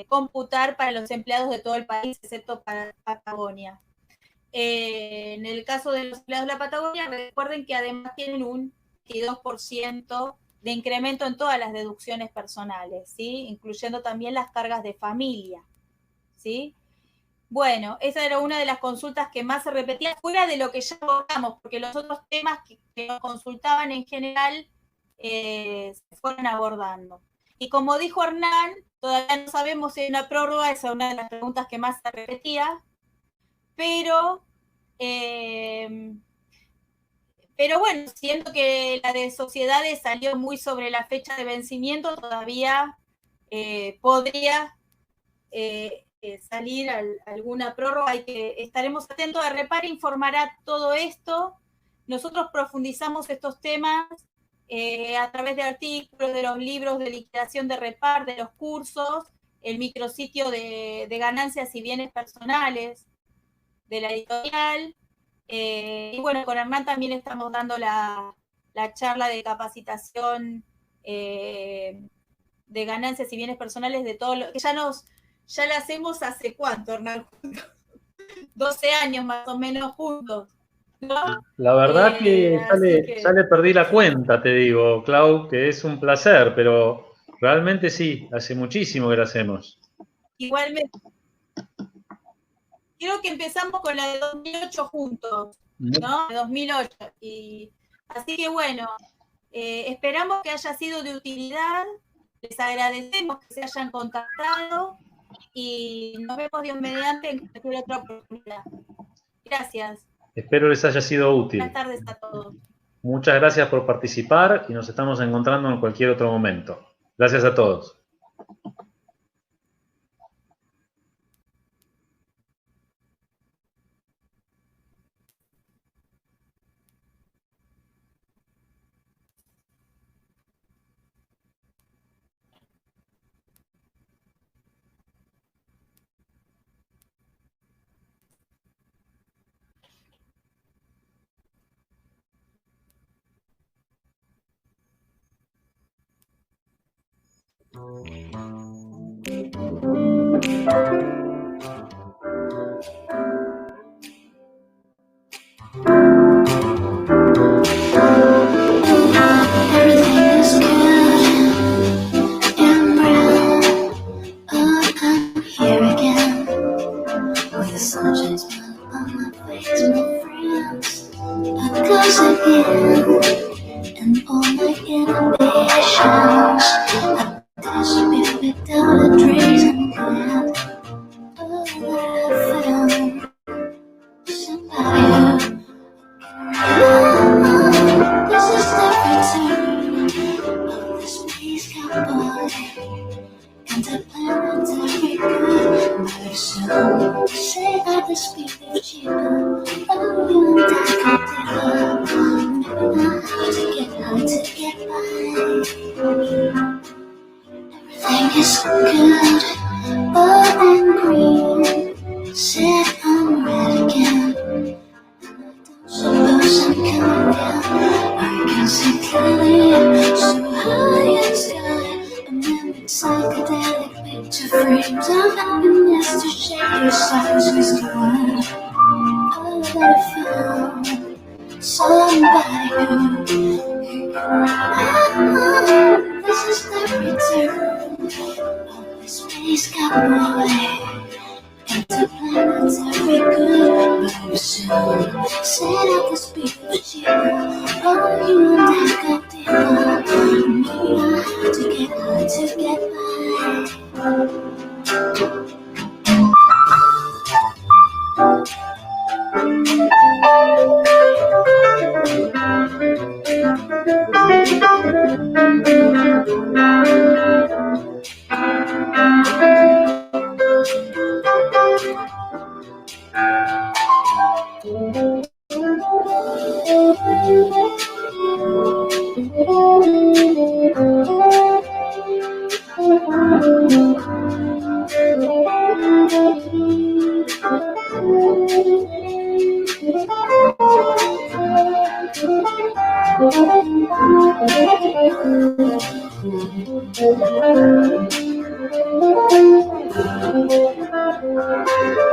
S3: computar para los empleados de todo el país, excepto para Patagonia. En el caso de los empleados de la Patagonia, recuerden que además tienen un 22% de incremento en todas las deducciones personales, ¿sí? Incluyendo también las cargas de familia, ¿sí? Bueno, esa era una de las consultas que más se repetía, fuera de lo que ya abordamos, porque los otros temas que nos consultaban en general se fueron abordando. Y como dijo Hernán, todavía no sabemos si hay una prórroga, esa es una de las preguntas que más se repetía, pero bueno, siento que la de sociedades salió muy sobre la fecha de vencimiento, todavía podría salir alguna prórroga, estaremos atentos. A Repar informará todo esto. Nosotros profundizamos estos temas a través de artículos, de los libros de liquidación de Repar, de los cursos, el micrositio de ganancias y bienes personales, de la editorial. Y bueno, con Hernán también estamos dando la charla de capacitación de ganancias y bienes personales de todo lo que ya la hacemos hace cuánto, Hernán, 12 años más o menos juntos, ¿no?
S2: La verdad que ya le perdí la cuenta, te digo, Clau, que es un placer, pero realmente sí, hace muchísimo que lo hacemos.
S3: Igualmente. Creo que empezamos con la de 2008 juntos, ¿no? De 2008. Y así que bueno, esperamos que haya sido de utilidad. Les agradecemos que se hayan contactado y nos vemos Dios mediante en cualquier otra oportunidad. Gracias.
S2: Espero les haya sido útil.
S3: Buenas tardes a todos.
S2: Muchas gracias por participar y nos estamos encontrando en cualquier otro momento. Gracias a todos.